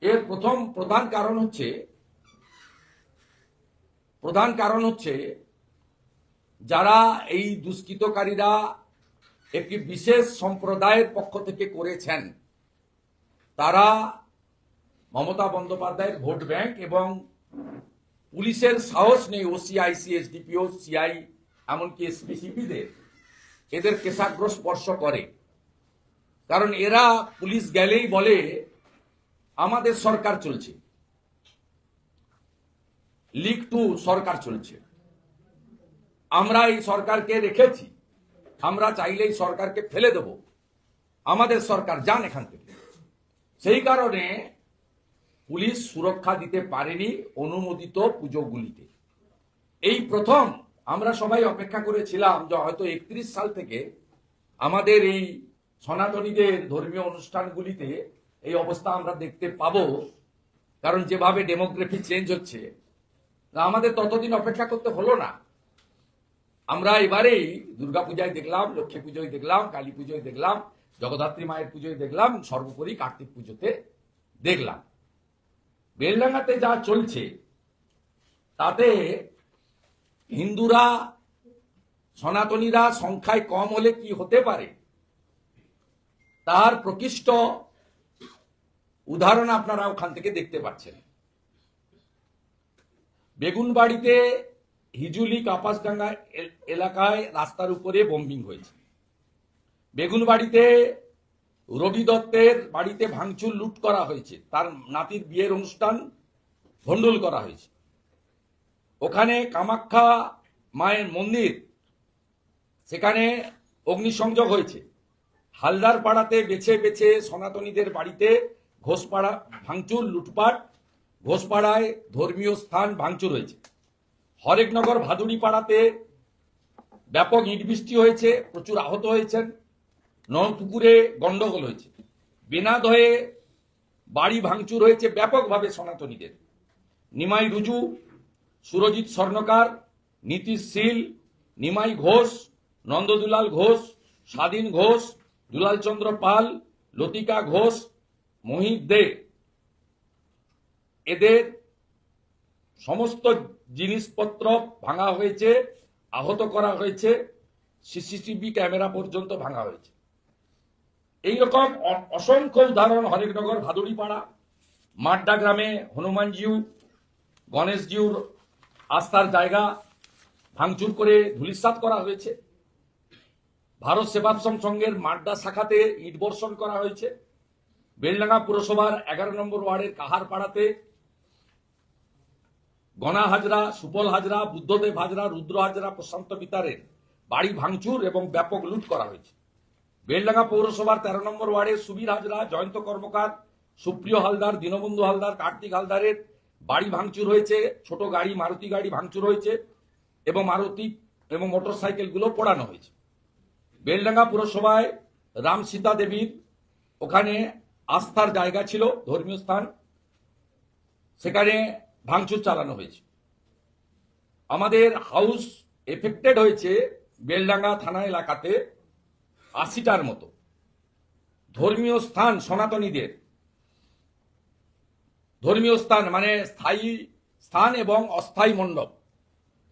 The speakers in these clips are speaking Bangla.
এর প্রধান কারণ হচ্ছে যারা এই দুষ্কৃতকারীরা একটি বিশেষ সম্প্রদায়ের পক্ষ থেকে করেছেন, তারা মমতা বন্দ্যোপাধ্যায়ের ভোট ব্যাংক এবং পুলিশের সাহস নেই ওসি, আইসি, এসডিপিও, সিআই, এমনকি এসপিসিপিদের এদের কেশাগ্র স্পর্শ করে। কারণ এরা পুলিশ গেলেই বলে আমাদের সরকার চলছে, লিগ টু সরকার চলছে, আমরা এই সরকারকে রেখেছি, আমরা চাইলে এই সরকারকে ফেলে দেব, আমাদের সরকার যান এখান থেকে। সেই কারণে পুলিশ সুরক্ষা দিতে পারেনি অনুমোদিত পুজোগুলিতে। এই প্রথম আমরা সবাই অপেক্ষা করেছিলাম যে হয়তো 31 সাল থেকে আমাদের এই সনাতনীদের ধর্মীয় অনুষ্ঠানগুলিতে এই অবস্থা আমরা দেখতে পাবো, কারণ যেভাবে ডেমোগ্রাফি চেঞ্জ হচ্ছে। আমাদের ততদিন অপেক্ষা করতে হলো না। আমরা এবারেই দুর্গাপূজায় দেখলাম, লক্ষ্মী পুজোয় দেখলাম, কালী পুজোয় দেখলাম, জগদ্ধাত্রী মায়ের পুজোয় দেখলাম, সর্বোপরি কার্তিক পুজোতে দেখলাম। বেলডাঙ্গাতে যা চলছে তাতে হিন্দুরা, সনাতনীরা সংখ্যায় কম হলে কি হতে পারে তার প্রকৃষ্ট উদাহরণ আপনারা ওখান থেকে দেখতে পাচ্ছেন। বেগুনবাড়িতে হিজুলি কাপাসডাঙ্গা এলাকায় রাস্তার উপরে বোম্বিং হয়েছে। বেগুনবাড়িতে রবি দত্তের বাড়িতে ভাঙচুর, লুট করা হয়েছে, তার নাতির বিয়ের অনুষ্ঠান ভণ্ডুল করা হয়েছে। ওখানে কামাখ্যা মায়ের মন্দির, সেখানে অগ্নিসংযোগ হয়েছে। হালদার পাড়াতে বেছে বেছে সনাতনীদের বাড়িতে ঘোষপাড়া ভাঙচুর, লুটপাট, ঘোষপাড়ায় ধর্মীয় স্থান ভাঙচুর হয়েছে। হরেকনগর ভাদুড়ি পাড়াতে ব্যাপক ইট বৃষ্টি হয়েছে, প্রচুর আহত হয়েছেন। নলপুকুরে গন্ডগোল হয়েছে। বেনাদয়ে বাড়ি ভাঙচুর হয়েছে ব্যাপকভাবে সনাতনীদের। নিমাই রুজু, সুরজিৎ স্বর্ণকার, নীতিশ শীল, নিমাই ঘোষ, নন্দদুলাল ঘোষ, স্বাধীন ঘোষ, দুলাল চন্দ্র পাল, লতিকা ঘোষ, মোহিত দে, এদের সমস্ত জিনিসপত্র ভাঙা হয়েছে, আহত করা হয়েছে, সিসিটিভি ক্যামেরা পর্যন্ত ভাঙা হয়েছে। এইরকম অসংখ্য উদাহরণ হরেকনগর ভাদুড়িপাড়া, মাড্ডা গ্রামে হনুমানজিউ, গণেশজিউর আস্থার জায়গা ভাঙচুর করে ধূলিসাৎ করা হয়েছে। ভারত সেবাশ্রম সংঘের মাড্ডা শাখাতে ইট বর্ষণ করা হয়েছে। বেলডাঙ্গা পুরসভার 11 নম্বর ওয়ার্ডের কাহার পাড়াতে গনা হাজরা, সুপল হাজরা, বুদ্ধদেব হাজরা, রুদ্র হাজরা, প্রশান্ত বিতারের বাড়ি ভাঙচুর এবং ব্যাপক লুট করা হয়েছে। বেলডাঙ্গা পৌরসভার 13 নম্বর ওয়ার্ডের সুবীর হাজরা, জয়ন্ত কর্মকার, সুপ্রিয় হালদার, দীনবন্ধু হালদার, কার্তিক হালদারের বাড়ি ভাঙচুর হয়েছে। ছোট গাড়ি, মারুতি গাড়ি ভাঙচুর হয়েছে এবং মারুতি এবং মোটর সাইকেলগুলো পোড়ানো হয়েছে। বেলডাঙ্গা পুরসভায় রাম সীতা দেবীর ওখানে আস্থার জায়গা ছিল, ধর্মীয় স্থান, সেখানে ভাঙচুর চালানো হয়েছে। আমাদের হাউস এফেক্টেড হয়েছে বেলডাঙ্গা থানা এলাকাতে 80টার মতো। ধর্মীয় স্থান, সনাতনীদের ধর্মীয় স্থান মানে স্থায়ী স্থান এবং অস্থায়ী মণ্ডপ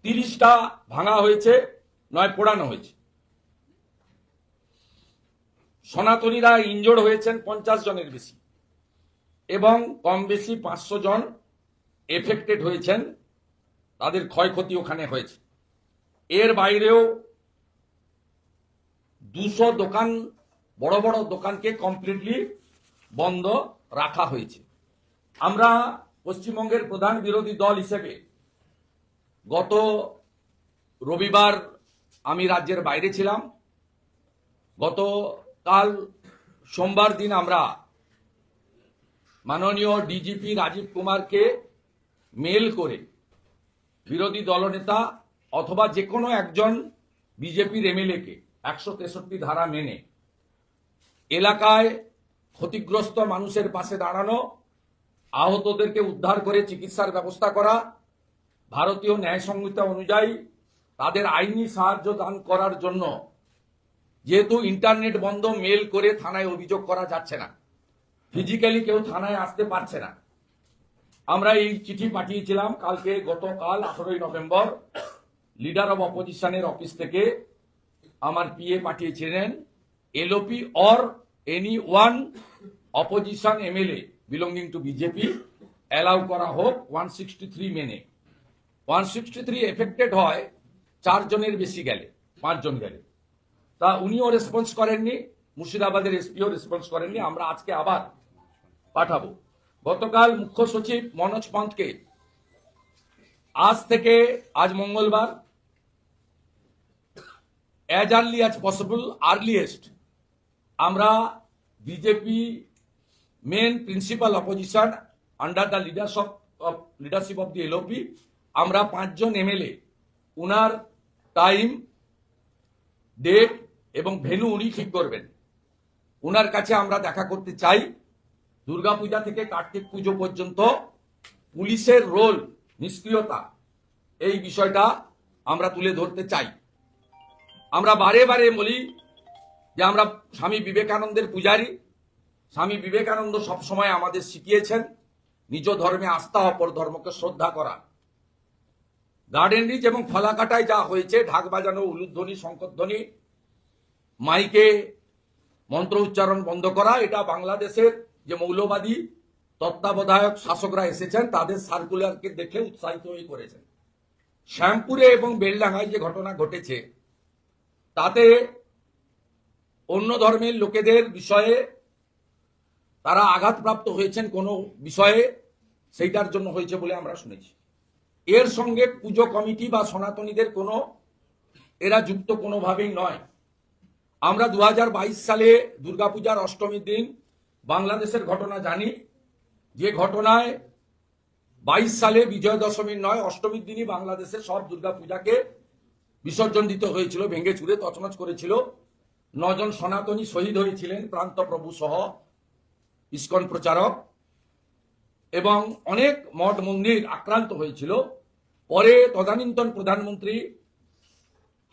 30টা ভাঙা হয়েছে, নয় পোড়ানো হয়েছে। সনাতনীরা ইনজোর্ড হয়েছেন 50 জনের বেশি এবং কম বেশি 500 জন এফেক্টেড হয়েছেন, তাদের ক্ষয়ক্ষতি ওখানে হয়েছে। এর বাইরেও 200 দোকান, বড় বড় দোকানকে কমপ্লিটলি বন্ধ রাখা হয়েছে। আমরা পশ্চিমবঙ্গের প্রধান বিরোধী দল হিসেবে গত রবিবার আমি রাজ্যের বাইরে ছিলাম। গতকাল সোমবার দিন আমরা মাননীয় ডিজিপি রাজীব কুমারকে মেল করে বিরোধী দলনেতা অথবা যে কোনো একজন বিজেপির এমএলএকে 163 ধারা মেনে এলাকায় ক্ষতিগ্রস্ত মানুষের পাশে দাঁড়ানো, আহতদেরকে উদ্ধার করে চিকিৎসার ব্যবস্থা করা, ভারতীয় ন্যায় সংহিতা অনুযায়ী তাদের আইনি সাহায্য দান করার জন্য। যেহেতু ইন্টারনেট বন্ধ, মেল করে থানায় অভিযোগ করা যাচ্ছে না, ফিজিক্যালি কেউ থানায় আসতে পারছে না, আমরা এই চিঠি পাঠিয়েছিলাম কালকে, গতকাল 18ই নভেম্বর লিডার অব অপোজিশনের অফিস থেকে আমার পিএ পাঠিয়েছিলেন, LOP or any one opposition MLA belonging to BJP allow করা হোক 163 মেনে। 163 এফেক্টেড হয় 4 জনের বেশি গেলে, 5 জন গেলে। তা উনিও রেসপন্স করেননি, মুর্শিদাবাদের এসপিও রেসপন্স করেননি। আমরা আজকে আবার পাঠাবো। গতকাল মুখ্য সচিব মনোজ পন্তকে আজ থেকে, আজ মঙ্গলবার, as early as possible, earliest আমরা BJP main principal opposition under the leadership of the LOP, আমরা 5 জন এমএলএ, উনার টাইম, ডেট এবং ভেন্যু উনি ঠিক করবেন। উনার কাছে আমরা দেখা করতে চাই। দুর্গাপূজা থেকে কার্তিক পুজো পর্যন্ত পুলিশের রোল, নিষ্ক্রিয়তা, এই বিষয়টা আমরা তুলে ধরতে চাই। আমরা বারে বারে বলি যে আমরা স্বামী বিবেকানন্দের পূজারী। স্বামী বিবেকানন্দ সবসময় আমাদের শিখিয়েছেন নিজ ধর্মে আস্থা, অপর ধর্মকে শ্রদ্ধা করা। গার্ডেন রিচ এবং ফালাকাটায় যা হয়েছে, ঢাক বাজানো, উলুধ্বনি, শঙ্করধ্বনি, মাইকে মন্ত্র উচ্চারণ বন্ধ করা, এটা বাংলাদেশের যে মৌলবাদী তত্ত্বাবধায়ক শাসকরা এসেছেন তাদের সার্কুলারকে দেখে উৎসাহিত হয়ে করেছেন। শ্যামপুরে এবং বেলডাঙ্গায় যে ঘটনা ঘটেছে তাতে অন্য ধর্মের লোকেদের বিষয়ে তারা আঘাতপ্রাপ্ত হয়েছেন কোনো বিষয়ে, সেইটার জন্য হয়েছে বলে আমরা শুনেছি। এর সঙ্গে পুজো কমিটি বা সনাতনীদের কোনো, এরা যুক্ত কোনোভাবেই নয়। আমরা 2022 সালে দুর্গাপূজার অষ্টমীর দিন বাংলাদেশের ঘটনা জানি, যে ঘটনায় 22 সালে বিজয় দশমীর নয়, অষ্টমীর দিনই বাংলাদেশের সব দুর্গাপূজাকে বিসর্জন দিতে হয়েছিল, ভেঙে চুরে তছনছ করেছিল। 9 জন সনাতনী শহীদ হয়েছিলেন, প্রান্তপ্রভু সহ ইস্কন প্রচারক, এবং অনেক মঠ মন্দির আক্রান্ত হয়েছিল। পরে তদানীন্তন প্রধানমন্ত্রী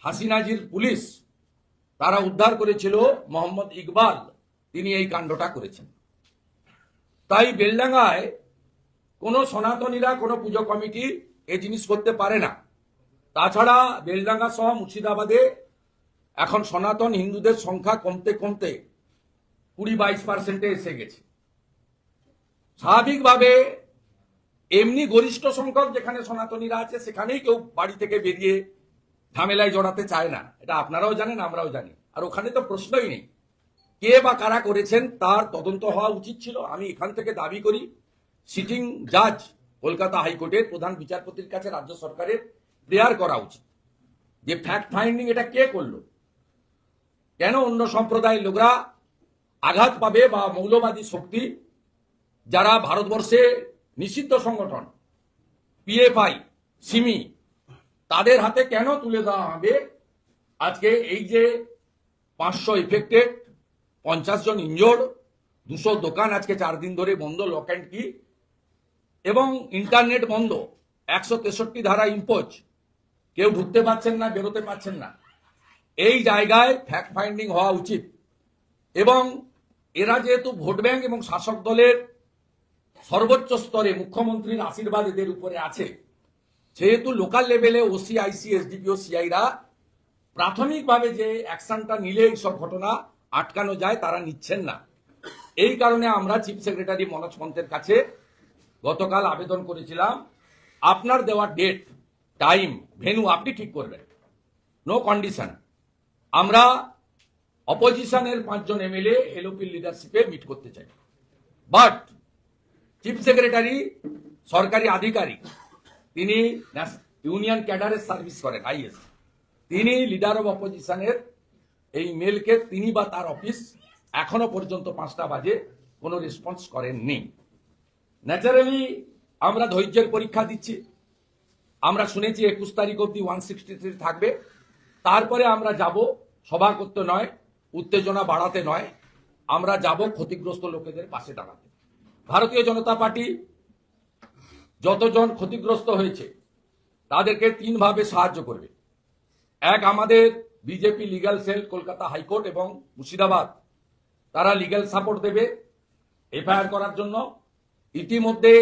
হাসিনাজির পুলিশ তারা উদ্ধার করেছিল মোহাম্মদ ইকবাল, তিনি এই কাণ্ডটা করেছেন। তাই বেলডাঙ্গায় কোনো সনাতনীরা, কোনো পুজো কমিটি এই জিনিস করতে পারে না। তাছাড়া বেলডাঙ্গা সহ মুর্শিদাবাদে এখন সনাতন হিন্দুদের সংখ্যা কমতে কমতে 20-22% এসে গেছে। স্বাভাবিকভাবে এমনি গরিষ্ঠ সংখ্যক যেখানে সনাতনীরা আছে সেখানেই কেউ বাড়ি থেকে বেরিয়ে ঝামেলায় জড়াতে চায় না, এটা আপনারাও জানেন, আমরাও জানি। আর ওখানে তো প্রশ্নই নেই কে বা কারা করেছেন, তার তদন্ত হওয়া উচিত ছিল। আমি এখান থেকে দাবি করি সিটিং জাজ কলকাতা হাইকোর্টের প্রধান বিচারপতির কাছে রাজ্য সরকারের প্রেয়ার করা উচিত যে ফ্যাক্ট ফাইন্ডিং এটা কে করলো, কেন অন্য সম্প্রদায়ের লোকরা আঘাত পাবে, বা মৌলবাদী শক্তি যারা ভারতবর্ষে নিষিদ্ধ সংগঠন পিএফআই, সিমি, তাদের হাতে কেন তুলে দেওয়া হবে। আজকে এই যে 500 এফেক্টেড, 50 জন ইনজোর্ড, 200 দোকান আজকে 4 দিন ধরে বন্ধ, লক অ্যান্ড কি, এবং ইন্টারনেট বন্ধ, 163 ধারা ইম্পোজ, কেউ ঢুকতে পারছেন না, বেরোতে পারছেন না। এই জায়গায় ফ্যাক্ট ফাইন্ডিং হওয়া উচিত। এবং এরা যেহেতু ভোট ব্যাংক এবং শাসক দলের সর্বোচ্চ স্তরে মুখ্যমন্ত্রীর আশীর্বাদ এদের উপরে আছে, সেহেতু লোকাল লেভেলে ওসি, আইসি, এসডিপিও, সিআইরা প্রাথমিকভাবে যে অ্যাকশনটা নিলে এইসব ঘটনা আটকানো যায় তারা নিচ্ছেন না। এই কারণে আমরা চিফ সেক্রেটারি মনোজ পন্তের কাছে গতকাল আবেদন করেছিলাম, আপনার দেওয়া ডেট, টাইম, ভেন্যু আপনি ঠিক করবেন, নো কন্ডিশন। আমরা অপোজিশনের 5 জন এমএলএ এলওপির লিডারশিপে মিট করতে চাই। বাট চিফ সেক্রেটারি সরকারি আধিকারিক, তিনি ইউনিয়ন ক্যাডারের সার্ভিস করেন, আইএস, তিনি লিডার অব অপোজিশনের এই মেলকে তিনি বা তার অফিস এখনো পর্যন্ত 5টা বাজে কোনো রেসপন্স করেননি। ন্যাচারালি আমরা ধৈর্যের পরীক্ষা দিচ্ছি। আমরা শুনেছি 21 তারিখ অব্দি 163 থাকবে, তারপরে আমরা যাব সভা করতে নয়, উত্তেজনা বাড়াতে নয়, আমরা যাব ক্ষতিগ্রস্ত লোকেদের পাশে দাঁড়াতে। ভারতীয় জনতা পার্টি যতজন ক্ষতিগ্রস্ত হয়েছে তাদেরকে 3 ভাবে সাহায্য করবে। এক, আমাদের BJP legal cell Kolkata high court এবং মুর্শিদাবাদ, তারা লিগ্যাল সাপোর্ট দেবে এফআইআর করার জন্য। ইতিমধ্যে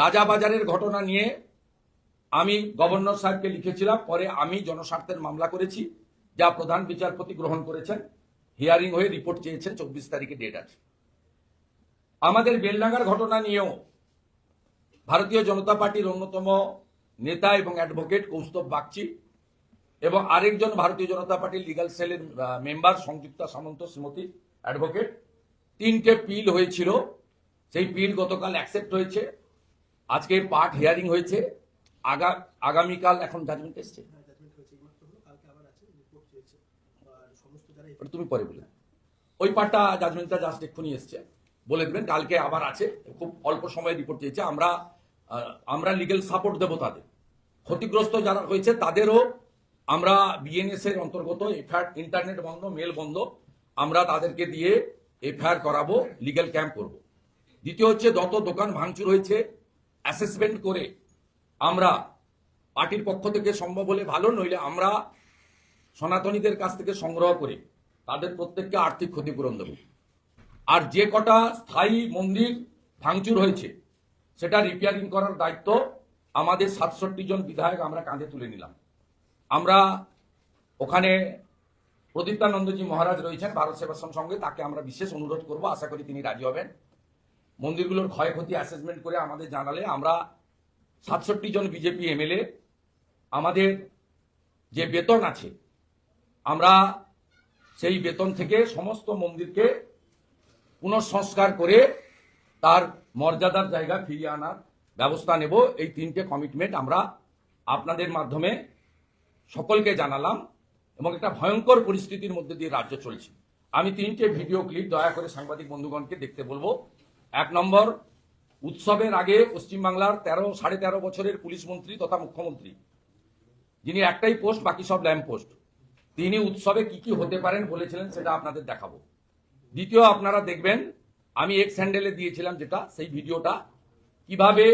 রাজাবাজারের ঘটনা নিয়ে আমি গভর্নর সাহেবকে লিখেছিলাম, পরে আমি জনস্বার্থের মামলা করেছি, যা প্রধান বিচারপতি গ্রহণ করেছেন। হিয়ারিং হয়ে রিপোর্ট চেয়েছেন, 24 তারিখে ডেট আছে। আমাদের বেলডাঙ্গার ঘটনা নিয়েও ভারতীয় জনতা পার্টির অন্যতম নেতা এবং অ্যাডভোকেট কৌস্তব বাগচি এবং আরেকজন ভারতীয় জনতা পার্টির লিগাল সেলের মেম্বার সংযুক্তা সামন্ত শ্রীমতী অ্যাডভোকেট, 3টে পিল হয়েছিল। সেই পিল গতকাল অ্যাকসেপ্ট হয়েছে। আজকে পার্ট হিয়ারিং হয়েছে। আগামীকাল এখন জাজমেন্ট এসছে। তুমি পরে বলে ওই পার্টটা জাজমেন্টটা জাস্ট এক্ষুনি এসছে, বলে দেবেন। কালকে আবার আছে, খুব অল্প সময়ে রিপোর্ট চেয়েছে। আমরা লিগেল সাপোর্ট দেবো তাদের। ক্ষতিগ্রস্ত যারা হয়েছে তাদেরও আমরা বিএনএস এর অন্তর্গত এফআইআর, ইন্টারনেট বন্ধ, মেল বন্ধ, আমরা তাদেরকে দিয়ে এফআইআর করাবো, লিগেল ক্যাম্প করব। দ্বিতীয় হচ্ছে, যত দোকান ভাঙচুর হয়েছে অ্যাসেসমেন্ট করে আমরা পার্টির পক্ষ থেকে সম্ভব হলে ভালো, নইলে আমরা সনাতনীদের কাছ থেকে সংগ্রহ করে তাদের প্রত্যেককে আর্থিক ক্ষতিপূরণ দেব। আর যে কটা স্থায়ী মন্দির ভাঙচুর হয়েছে সেটা রিপেয়ারিং করার দায়িত্ব আমাদের 67 জন বিধায়ক আমরা কাঁধে তুলে নিলাম। আমরা ওখানে প্রদীপ্তানন্দজি মহারাজ রয়েছেন ভারত সেবাশ্রম সঙ্গে, তাকে আমরা বিশেষ অনুরোধ করব, আশা করি তিনি রাজি হবেন। মন্দিরগুলোর ক্ষয়ক্ষতি অ্যাসেসমেন্ট করে আমাদের জানালে আমরা 67 জন বিজেপি এমএলএ আমাদের যে বেতন আছে, আমরা সেই বেতন থেকে সমস্ত মন্দিরকে পুনঃসংস্কার করে তার মর্যাদার জায়গা ফিরিয়ে আনার ব্যবস্থা নেব। এই 3টে কমিটমেন্ট আমরা আপনাদের মাধ্যমে সকলকে জানালাম। এবং একটা ভয়ঙ্কর পরিস্থিতির মধ্যে দিয়ে রাজ্য চলছে। আমি 3টে ভিডিও ক্লিপ দয়া করে সাংবাদিক বন্ধুগণকে দেখতে বলবো। 1 নম্বর, উৎসবের আগে পশ্চিমবাংলার 13.5 বছরের পুলিশ মন্ত্রী তথা মুখ্যমন্ত্রী, যিনি একটাই পোস্ট, বাকি সব ল্যাম্প পোস্ট, তিনি উৎসবে কি কি হতে পারেন বলেছিলেন, সেটা আপনাদের দেখাবো। দ্বিতীয়, আপনারা দেখবেন আমি এক্স হ্যান্ডেলে দিয়েছিলাম যেটা, সেই ভিডিওটা, কিভাবে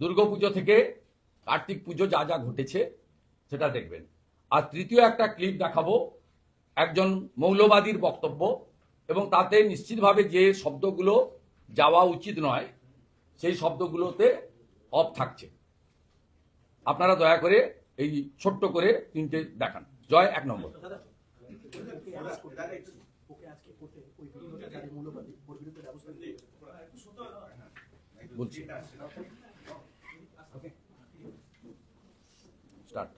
দুর্গাপুজো থেকে কার্তিক পুজো যা যা ঘটেছে সেটা দেখবেন। আর তৃতীয় একটা ক্লিপ দেখাবো, একজন মৌলবাদীর বক্তব্য, এবং তাতে নিশ্চিতভাবে যে শব্দগুলো যাওয়া উচিত নয় সেই শব্দগুলোতে অফ থাকছে। আপনারা দয়া করে এই ছোট্ট করে 3টে দেখান। জয় 1 নম্বর। বলছি স্টার্ট।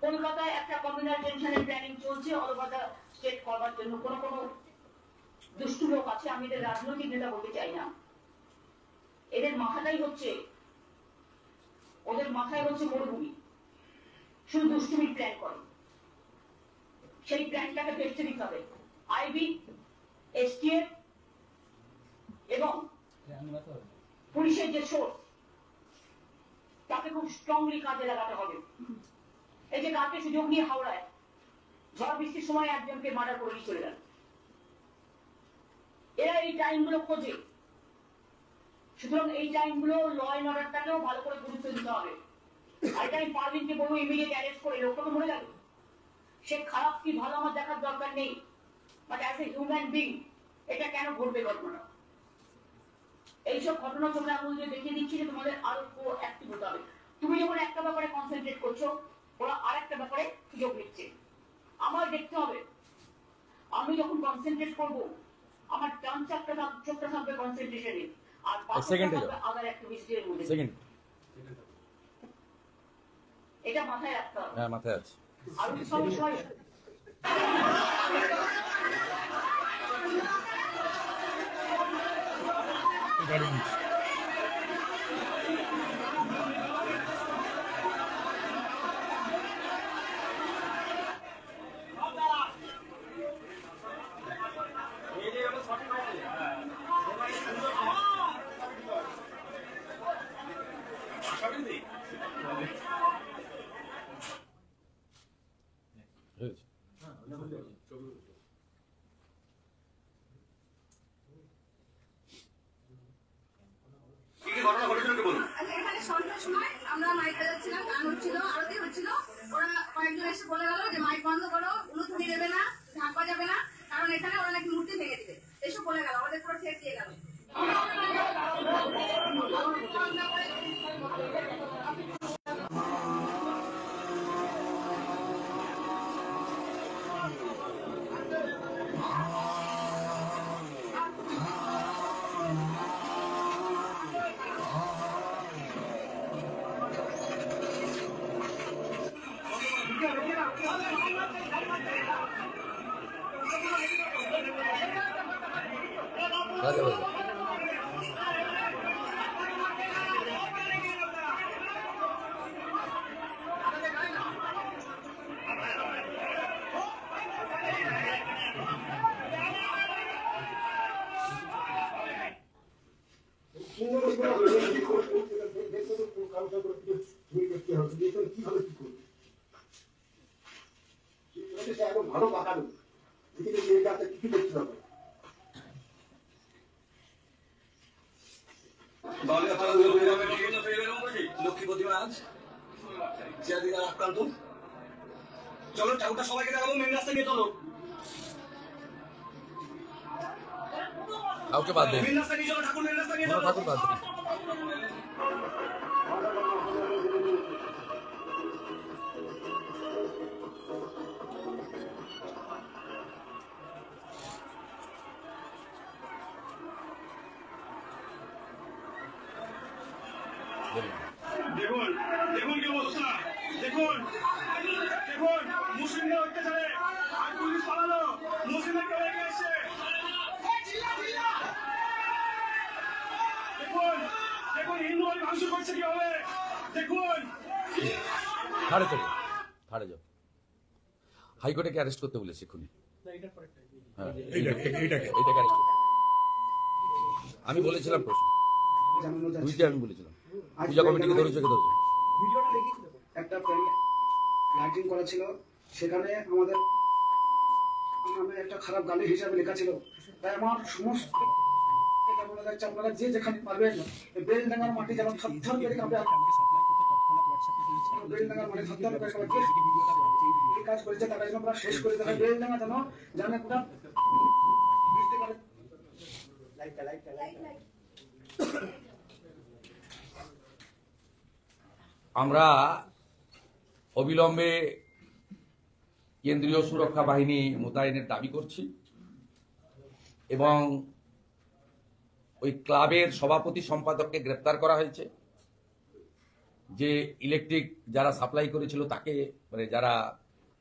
কলকাতায় একটা কমিউনাল টেনশনের প্ল্যানিং চলছে অলকাতা স্টেট করবার জন্য। কোন কোন দুষ্টু লোক আছে, আমি এদের রাজনৈতিক নেতা বলতে চাই না, এদের মাথাটাই হচ্ছে, ওদের মাথায় হচ্ছে মরুভূমি, শুধু দুষ্টুমির প্ল্যান করে। সেই প্ল্যানটাকে ভেস্তে দিতে হবে। আইবি, এসটিএফ এবং পুলিশের যে সোর্স, তাকে খুব স্ট্রংলি কাজে লাগাতে হবে। এই যে কালকে সুযোগ নিয়ে হাওড়ায় ঝড় বৃষ্টির সময় একজনকে মার্ডার করে নিয়ে চলে গেল, এরা এই টাইমগুলো খোঁজে। সুতরাং এই টাইমগুলো ল অ্যান্ড অর্ডারটাকেও ভালো করে গুরুত্ব দিতে হবে। আর এটা আমি পারভিনকে বলবো, ইমিডিয়েট অ্যারেস্ট করে, লোকটা তো মরে গেল, সে খারাপ কি ভালো আমার দেখার দরকার নেই, but as a human being এটা কেন ঘটবে ঘটনা? এইসব ঘটনা তোমরা আঙুল দিয়ে দেখিয়ে দিচ্ছি যে তোমাদের আরো অ্যাক্টিভ হতে হবে। তুমি যখন একটা ব্যাপারে কনসেন্ট্রেট করছো, ওরা আর একটা ব্যাপারে সুযোগ নিচ্ছে। আমার দেখতে হবে, আমি যখন কনসেন্ট্রেট করবো আমার টান চোখটা থাকবে কনসেন্ট্রেশনে, আর আদার অ্যাক্টিভিটির মধ্যে। এটা মাথায় রাখতে হবে। হ্যাঁ, মাথায় আছে। আর সব বিষয় আমরা মাইক বাজাচ্ছিলাম, গান হচ্ছিল, আরতি হচ্ছিল, ওরা কয়েকজন এসে বলে গেল যে মাইক বন্ধ করো, উলুধ্বনি দেবে না, ঢাক বাজাবে না, কারণ এখানে ওরা নাকি মূর্তি ভেঙে দিবে, এসব বলে গেল, আমাদের পুরো ঠেক দিয়ে গেল। ভালো পাকানো এদিকে যে গাছে কিছু দেখতে হবে লক্ষ্মী প্রতিমা আজ চিরাদিন আক্রান্ত। চলো ঠাকুরটা সবাইকে দেখাবো, মেন রাস্তা নিয়ে চলো, কাউকে বাদ দেন, মেন রাস্তা নিয়ে চলো, ঠাকুর মেন রাস্তা নিয়ে চলো। ঠাকুর বাদ দেন। দেখুন দেখুন কি অবস্থা, দেখুন দেখুন মুসলিমদের অত্যাচারে আর পুলিশ পালালো, মুসলিমদের কেউ এগিয়ে এসছে। দেখুন দেখুন হিন্দু বাড়ি ভাঙচুর করছে কিভাবে, দেখুন। ছাড়ে চলো, ছাড়ে যাও। হাইকোর্টে কে অ্যারেস্ট করতে বলেছে এক্ষুনি? হ্যাঁ, এইটাকে arrest করতে। আমি বলেছিলাম প্রশ্ন, জানানো দুইটা যাচ্ছে আমি বলেছিলাম, পূজা কমিটিকে ধরেছে কে ধরেছে? একটা লাইটিং করা ছিল, সেখানে আমাদের নামে একটা খারাপ গালি হিসাবে লেখা ছিল। তাই আমার সমস্ত মনে যাচ্ছে আপনারা যে যেখানে পারবেন বেলডাঙ্গার মাটি যেন থরথর করে কাঁপে, বেলডাঙ্গার মাটি থরথর করে কাঁপে। এই কাজ করেছে তারা যেন পুরো শেষ করে দেয়, বেলডাঙ্গা যেন জানে পুরো বুঝতে পারে। আমরা অবিলম্বে কেন্দ্রীয় সুরক্ষা বাহিনী মোতায়েনের দাবি করছি এবং ওই ক্লাবের সভাপতি সম্পাদককে গ্রেপ্তার করা হয়েছে। যে ইলেকট্রিক যারা সাপ্লাই করেছিল তাকে, মানে যারা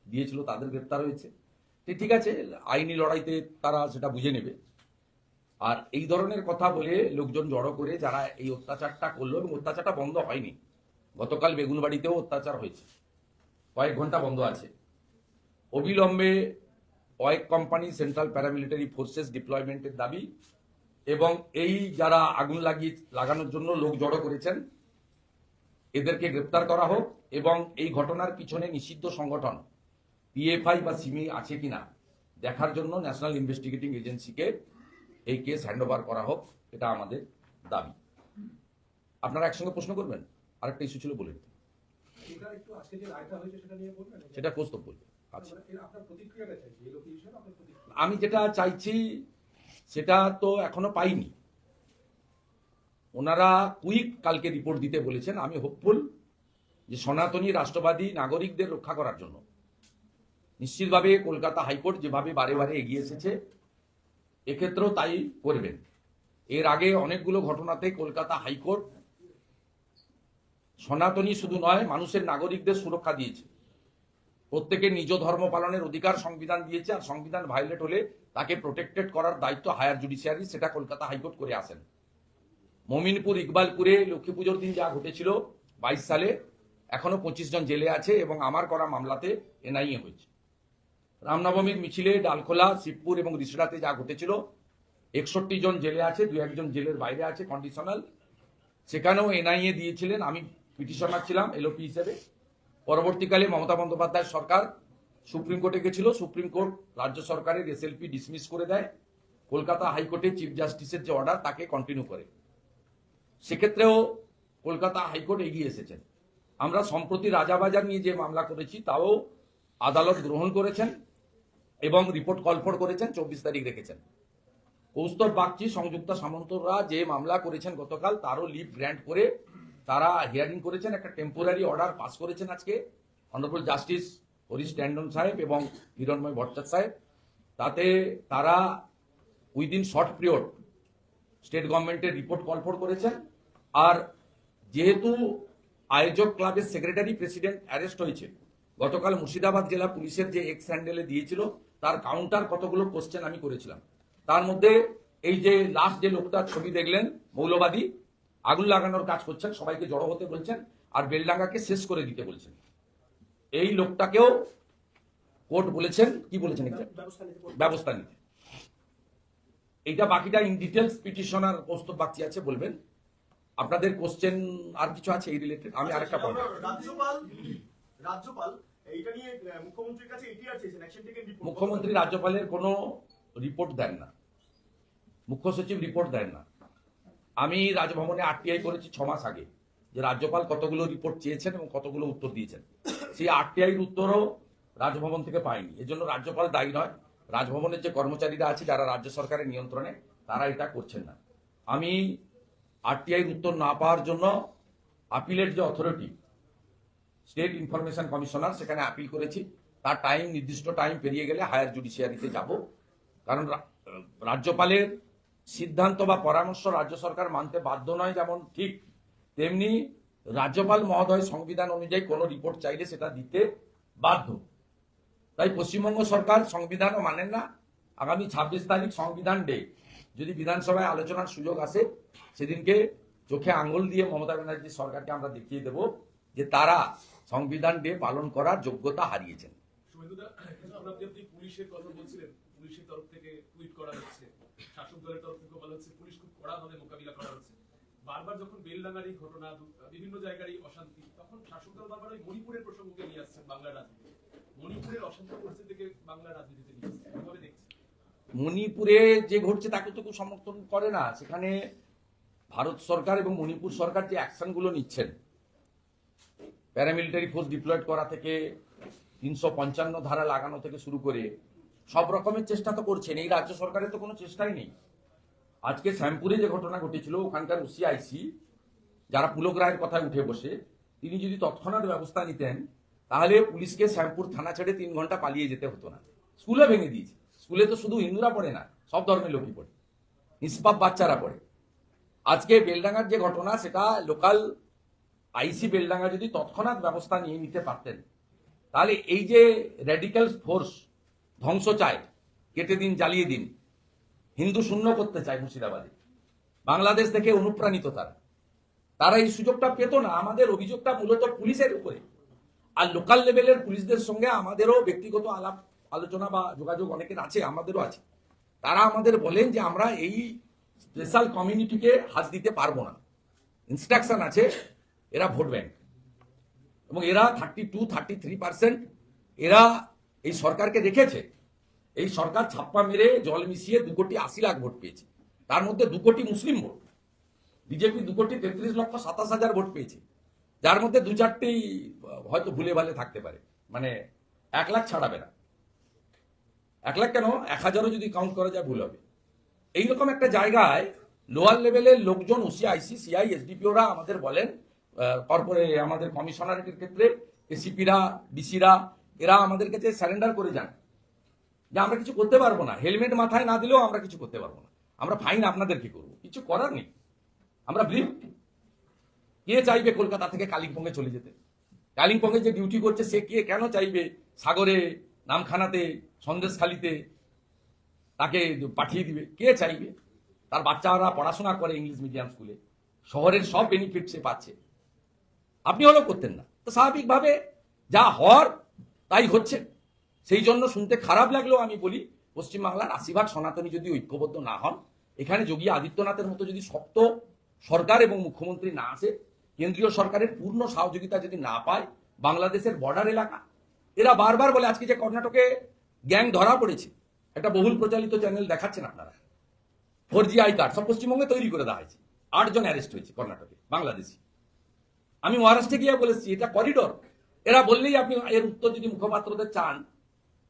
দিয়েছিল তাদের গ্রেপ্তার হয়েছে। ঠিক আছে, আইনি লড়াইতে তারা সেটা বুঝে নেবে। আর এই ধরনের কথা বলে লোকজন জড়ো করে যারা এই অত্যাচারটা করলো, এবং অত্যাচারটা বন্ধ হয়নি, গতকাল বেগুনবাড়িতেও অত্যাচার হয়েছে, কয়েক ঘন্টা বন্ধ আছে। অবিলম্বে ওয়েক কোম্পানি সেন্ট্রাল প্যারামিলিটারি ফোর্সেস ডিপ্লয়মেন্টের দাবি, এবং এই যারা আগুন লাগানোর জন্য লোক জড়ো করেছেন এদেরকে গ্রেপ্তার করা হোক, এবং এই ঘটনার পিছনে নিষিদ্ধ সংগঠন পিএফআই বা সিমি আছে কিনা দেখার জন্য ন্যাশনাল ইনভেস্টিগেটিং এজেন্সিকে এই কেস হ্যান্ডওভার করা হোক, এটা আমাদের দাবি। আপনারা একসঙ্গে প্রশ্ন করবেন, আরেকটা ইস্যু ছিল বলে দিতে, সেটা কৌস্তব বলবে। আচ্ছা, আমি যেটা চাইছি সেটা তো এখনো পাইনি। ওনারা কুইক কালকে রিপোর্ট দিতে বলেছেন। আমি হোপফুল যে সনাতনী রাষ্ট্রবাদী নাগরিকদের রক্ষা করার জন্য নিশ্চিতভাবে কলকাতা হাইকোর্ট যেভাবে বারে বারে এগিয়ে এসেছে এক্ষেত্রেও তাই করবেন। এর আগে অনেকগুলো ঘটনাতে কলকাতা হাইকোর্ট সনাতনী শুধু নয়, মানুষের নাগরিকদের সুরক্ষা দিয়েছে। প্রত্যেকের নিজ ধর্ম পালনের অধিকার সংবিধান দিয়েছে, আর সংবিধান ভায়োলেট হলে তাকে প্রোটেক্টেড করার দায়িত্ব হায়ার জুডিশিয়ারি, সেটা কলকাতা হাইকোর্ট করে আসেন। মমিনপুর ইকবালপুরে লক্ষ্মী পুজোর দিন যা ঘটেছিল 22 সালে, এখনো 25 জন জেলে আছে, এবং আমার করা মামলাতে এনআইএ হয়েছে। রামনবমীর মিছিলে ডালখোলা, শিবপুর এবং রিসড়াতে যা ঘটেছিল 61 জন জেলে আছে, 2-1 জন জেলের বাইরে আছে কন্ডিশনাল, সেখানেও এনআইএ দিয়েছিলেন। আমি পিটিশনার ছিলাম এলওপি হিসেবে। পরবর্তীকালে মমতা বন্দ্যোপাধ্যায় সরকার সুপ্রিম কোর্টে গেছিল, সুপ্রিম কোর্ট রাজ্য সরকারের এসএলপি ডিসমিস করে দেয়, কলকাতা হাইকোর্টে চিফ জাস্টিসের যে অর্ডার তাকে কন্টিনিউ করে। সেক্ষেত্রেও কলকাতা হাইকোর্ট এগিয়ে এসেছেন। আমরা সম্প্রতি রাজাবাজার নিয়ে যে মামলা করেছি তাও আদালত গ্রহণ করেছেন এবং রিপোর্ট কলফর করেছেন, 24 তারিখ রেখেছেন। কৌস্তব বাগচি, সংযুক্তা সামন্তরা যে মামলা করেছেন গতকাল, তারও লিভ গ্র্যান্ট করে তারা হিয়ারিং করেছেন, একটা টেম্পোরারি অর্ডার পাস করেছেন আজকে অনারেবল জাস্টিস হরিশ ট্যান্ডন সাহেব এবং হিরণময় ভট্টাচার্য সাহেব। তাতে তারা উইদিন শর্ট পিরিয়ড স্টেট গভর্নমেন্টের রিপোর্ট কল ফর করেছেন। আর যেহেতু আয়োজক ক্লাবের সেক্রেটারি প্রেসিডেন্ট অ্যারেস্ট হয়েছে, গতকাল মুর্শিদাবাদ জেলা পুলিশের যে এক্স হ্যান্ডেলে দিয়েছিল তার কাউন্টার কতগুলো কোশ্চেন আমি করেছিলাম। তার মধ্যে এই যে লাস্ট যে লোকটার ছবি দেখলেন, মৌলবাদী, আগুন লাগানোর কাজ করছেন, সবাইকে জড়ো হতে বলছেন আর বেলডাঙ্গাকে শেষ করে দিতে বলছেন, এই লোকটাকেও কোর্ট বলেছেন কি বলেছেন, ব্যবস্থা নিতে। এইটা বাকিটা in details petitioner Kaustav Bagchi আছে, বলবেন। আপনাদের কোশ্চেন আর কিছু আছে এই রিলেটেড? আমি আরেকটা পয়েন্ট, রাজ্যপাল এইটা নিয়ে মুখ্যমন্ত্রীর কাছে এটিআর চেয়েছেন, অ্যাকশন টেকেন রিপোর্ট। মুখ্যমন্ত্রী রাজ্যপালের কোনো রিপোর্ট দেন না, মুখ্য সচিব রিপোর্ট দেন না। আমি রাজভবনে আরটিআই করেছি 6 মাস আগে, যে রাজ্যপাল কতগুলো রিপোর্ট চেয়েছেন এবং কতগুলো উত্তর দিয়েছেন। সেই আরটিআইর উত্তরও রাজভবন থেকে পাইনি। এজন্য রাজ্যপাল দায়ী নয়, রাজভবনের যে কর্মচারীরা আছে যারা রাজ্য সরকারের নিয়ন্ত্রণে, তারা এটা করছেন না। আমি আরটিআইর উত্তর না পাওয়ার জন্য আপিলের যে অথরিটি স্টেট ইনফরমেশন কমিশনার, সেখানে আপিল করেছি। তার টাইম, নির্দিষ্ট টাইম পেরিয়ে গেলে হায়ার জুডিশিয়ারিতে যাব। কারণ রাজ্যপালের সিদ্ধান্ত বা পরামর্শ রাজ্য সরকার মানতে বাধ্য নয়, যেমন ঠিক তেমনি রাজ্যপাল মহোদয় সংবিধান অনুযায়ী কোনো রিপোর্ট চাইলে সেটা দিতে বাধ্য। তাই পশ্চিমবঙ্গ সরকার সংবিধানও মানেন না। আগামী 26 তারিখ সংবিধান ডে, যদি বিধানসভায় আলোচনার সুযোগ আসে, সেদিনকে চোখে আঙুল দিয়ে মমতা ব্যানার্জি সরকারকে আমরা দেখিয়ে দেব যে তারা সংবিধান ডে পালন করার যোগ্যতা হারিয়েছেন। আপনি পুলিশের কথা বলছিলেন, পুলিশের তরফ থেকে টুইট করা হচ্ছে, শাসক দলের তরফ থেকে বলা হচ্ছে পুলিশ খুব কড়াভাবে মোকাবিলা করা হচ্ছে। বারবার যখন বেলডাঙ্গার এই ঘটনা, বিভিন্ন জায়গায় অশান্তি, তখন শাসক দল বারবার ওই মণিপুরের প্রসঙ্গকে নিয়ে আসছেন বাংলার রাজনীতি। মণিপুরের অশান্ত পরিস্থিতিকে বাংলার রাজনীতিতে নিয়ে আসছে, কিভাবে দেখছেন? মণিপুরে যে ঘটছে তাকে তো কেউ সমর্থন করে না। সেখানে ভারত সরকার এবং মণিপুর সরকার যে অ্যাকশনগুলো নিচ্ছেন, প্যারামিলিটারি ফোর্স ডিপ্লয়েড করা থেকে 355 ধারা লাগানো থেকে শুরু করে সব রকমের চেষ্টা তো করছেন। এই রাজ্য সরকারের তো কোনো চেষ্টাই নেই। আজকে শ্যামপুরে যে ঘটনা ঘটেছিল, ওখানকার ওসিআইসি যারা পুলক রায়ের কথায় উঠে বসে, তিনি যদি তৎক্ষণাৎ ব্যবস্থা নিতেন, তাহলে পুলিশকে শ্যামপুর থানা ছেড়ে 3 ঘন্টা পালিয়ে যেতে হতো না। স্কুলে ভেঙে দিয়েছে। স্কুলে তো শুধু হিন্দুরা পড়ে না, সব ধর্মের লোকই পড়ে, নিষ্পাপ বাচ্চারা পড়ে। আজকে বেলডাঙ্গার যে ঘটনা, সেটা লোকাল আইসি বেলডাঙ্গা যদি তৎক্ষণাৎ ব্যবস্থা নিয়ে নিতে পারতেন, তাহলে এই যে র্যাডিক্যাল ফোর্স ধ্বংস চায়, কেটে দিন, জ্বালিয়ে দিন, হিন্দু শূন্য করতে চায় মুর্শিদাবাদে, বাংলাদেশ থেকে অনুপ্রাণিত তারা এই সুযোগটা পেত না। আমাদের অভিযোগটা মূলত পুলিশের উপরে। আর লোকাল লেভেলের পুলিশদের সঙ্গে আমাদেরও ব্যক্তিগত আলোচনা বা যোগাযোগ অনেকের আছে, আমাদেরও আছে। তারা আমাদের বলেন যে আমরা এই স্পেশাল কমিউনিটিকে হাত দিতে পারবো না। ইনস্ট্রাকশন আছে, এরা ভোট ব্যাংক, এবং এরা 32-33% এরা এই সরকারকে রেখেছে। এই সরকার ছাপ্পা মেরে জল মিশিয়ে 2,80,00,000 ভোট পেয়েছে। তার মধ্যে 2 কোটি মুসলিম ভোট। বিজেপি 2,33,27,000 ভোট পেয়েছে, যার মধ্যে 2-4টি হয়তো ভুলে ভালে থাকতে পারে, মানে 1 লাখ ছাড়াবে না। 1 লাখ কেন, 1000ও যদি কাউন্ট করা যায় ভুল হবে। এইরকম একটা জায়গায় লোয়ার লেভেলের লোকজন, ওসিআইসি, সিআই, এসডিপিওরা আমাদের বলেন, আমাদের কমিশনারেটের ক্ষেত্রে এসিপিরা, ডিসিরা, এরা আমাদের কাছে সারেন্ডার করে যান যে আমরা কিছু করতে পারবো না। হেলমেট মাথায় না দিলেও আমরা কিছু করতে পারবো না, আমরা ফাইন আপনাদেরকে করবো, কিছু করার নেই। আমরা ব্রিফ, কে চাইবে কলকাতা থেকে কালিম্পংয়ে চলে যেতে? কালিম্পংয়ে যে ডিউটি করছে সে কে কেন চাইবে সাগরে, নামখানাতে, সন্দেশখালিতে তাকে পাঠিয়ে দিবে? কে চাইবে? তার বাচ্চারা পড়াশোনা করে ইংলিশ মিডিয়াম স্কুলে, শহরের সব বেনিফিট সে পাচ্ছে, আপনি হলেও করতেন না। তো স্বাভাবিকভাবে যা হওয়ার তাই হচ্ছে। সেই জন্য শুনতে খারাপ লাগলেও আমি বলি, পশ্চিমবাংলার 80% সনাতনী যদি ঐক্যবদ্ধ না হন, এখানে যোগী আদিত্যনাথের মতো যদি শক্ত সরকার এবং মুখ্যমন্ত্রী না আসে, কেন্দ্রীয় সরকারের পূর্ণ সহযোগিতা যদি না পায়, বাংলাদেশের বর্ডার এলাকা, এরা বারবার বলে, আজকে যে কর্ণাটকে গ্যাং ধরা পড়েছে, একটা বহুল প্রচালিত চ্যানেল দেখাচ্ছেন আপনারা, 4G আই কার্ড সব পশ্চিমবঙ্গে তৈরি করে দেওয়া হয়েছে। 8 জন অ্যারেস্ট হয়েছে কর্ণাটকে, বাংলাদেশি। আমি মহারাষ্ট্রে গিয়ে বলেছি এটা করিডোর। এরা বললেই আপনি এর উত্তর যদি মুখপাত্রদের চান,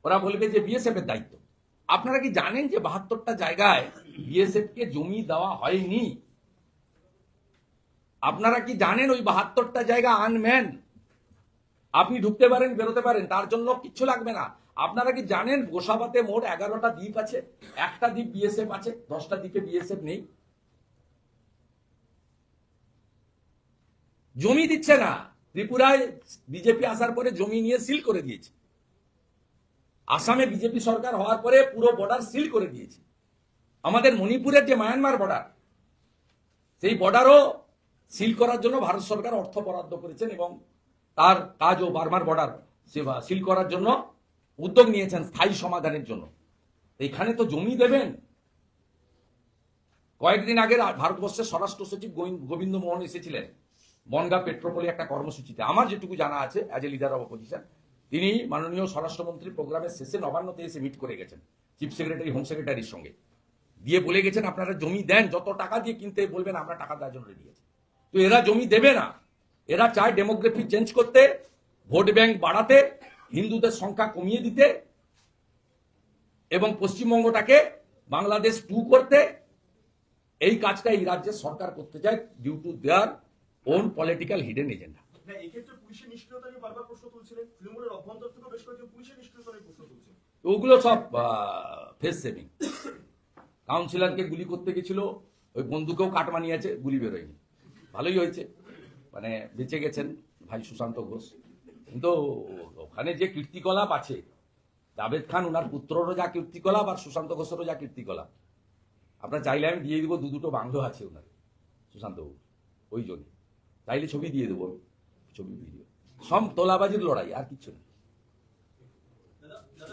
ওরা বলবে যে বিএসএফ এর দায়িত্ব। আপনারা কি জানেন যে 72টা জায়গায় বিএসএফ কে জমি দেওয়া হয়নি? আপনারা কি জানেন ওই 72টা জায়গা আনম্যান? আপনি ঢুকতে পারেন, বেরোতে পারেন, তার জন্য কিচ্ছু লাগবে না। আপনারা কি জানেন গোসাবাতে মোট 11টা দ্বীপ আছে, একটা দ্বীপ বিএসএফ আছে, 10টা দ্বীপে বিএসএফ নেই। জমি দিচ্ছে না। ত্রিপুরায় বিজেপি আসার পরে জমি নিয়ে সিল করে দিয়েছে। আসামে বিজেপি সরকার হওয়ার পরে পুরো বর্ডার সিল করে দিয়েছে। আমাদের মণিপুরের যে মায়ানমার বর্ডার, সেই বর্ডারও সিল করার জন্য ভারত সরকার অর্থ বরাদ্দ করেছেন এবং তার কাজও বার্মার বর্ডার সিল করার জন্য উদ্যোগ নিয়েছেন স্থায়ী সমাধানের জন্য। এখানে তো জমি দেবেন। কয়েকদিন আগে ভারতবর্ষের স্বরাষ্ট্র সচিব গোবিন্দ মোহন এসেছিলেন বনগাঁ পেট্রোপোলে একটা কর্মসূচিতে। আমার যেটুকু জানা আছে as a leader of opposition, তিনি মাননীয় স্বরাষ্ট্রমন্ত্রী প্রোগ্রামের শেষে নবান্নতে এসে মিট করে গেছেন চিফ সেক্রেটারি, হোম সেক্রেটারির সঙ্গে, দিয়ে বলে গেছেন আপনারা জমি দেন, যত টাকা দিয়ে কিনতে বলবেন আমরা টাকা দেওয়ার জন্য রেডি আছি। তো এরা জমি দেবে না। এরা চায় ডেমোগ্রাফি চেঞ্জ করতে, ভোট ব্যাংক বাড়াতে, হিন্দুদের সংখ্যা কমিয়ে দিতে এবং পশ্চিমবঙ্গটাকে বাংলাদেশ 2 করতে। এই কাজটা এই রাজ্যের সরকার করতে চায় due to their own political hidden agenda. না, এক্ষেত্রে পুলিশের নিষ্ক্রিয়তা নিয়ে বারবার প্রশ্ন তুলছিলেন, তৃণমূলের অভ্যন্তর থেকে বেশ কয়েকজন পুলিশের নিষ্ক্রিয়তা নিয়ে প্রশ্ন তুলছেন। ওগুলো সব ফেস সেভিং। কাউন্সিলরকে গুলি করতে গেছিল, ওই বন্দুকেও কাট মানিয়েছে, গুলি বেরোয়নি, ভালোই হয়েছে, মানে বেঁচে গেছেন ভাই সুশান্ত ঘোষ। কিন্তু ওখানে যে কীর্তিকলাপ আছে, জাভেদ খান ওনার পুত্ররও যা কীর্তিকলাপ আর সুশান্ত ঘোষেরও যা কীর্তিকলাপ, আপনার চাইলে আমি দিয়ে দিব, দুটো বাংলো আছে ওনার সুশান্ত ঘোষ, ওই জন্য চাইলে ছবি দিয়ে দেবো, ছবি ভিডিও, সব তোলাবাজির লড়াই আর কিছু না।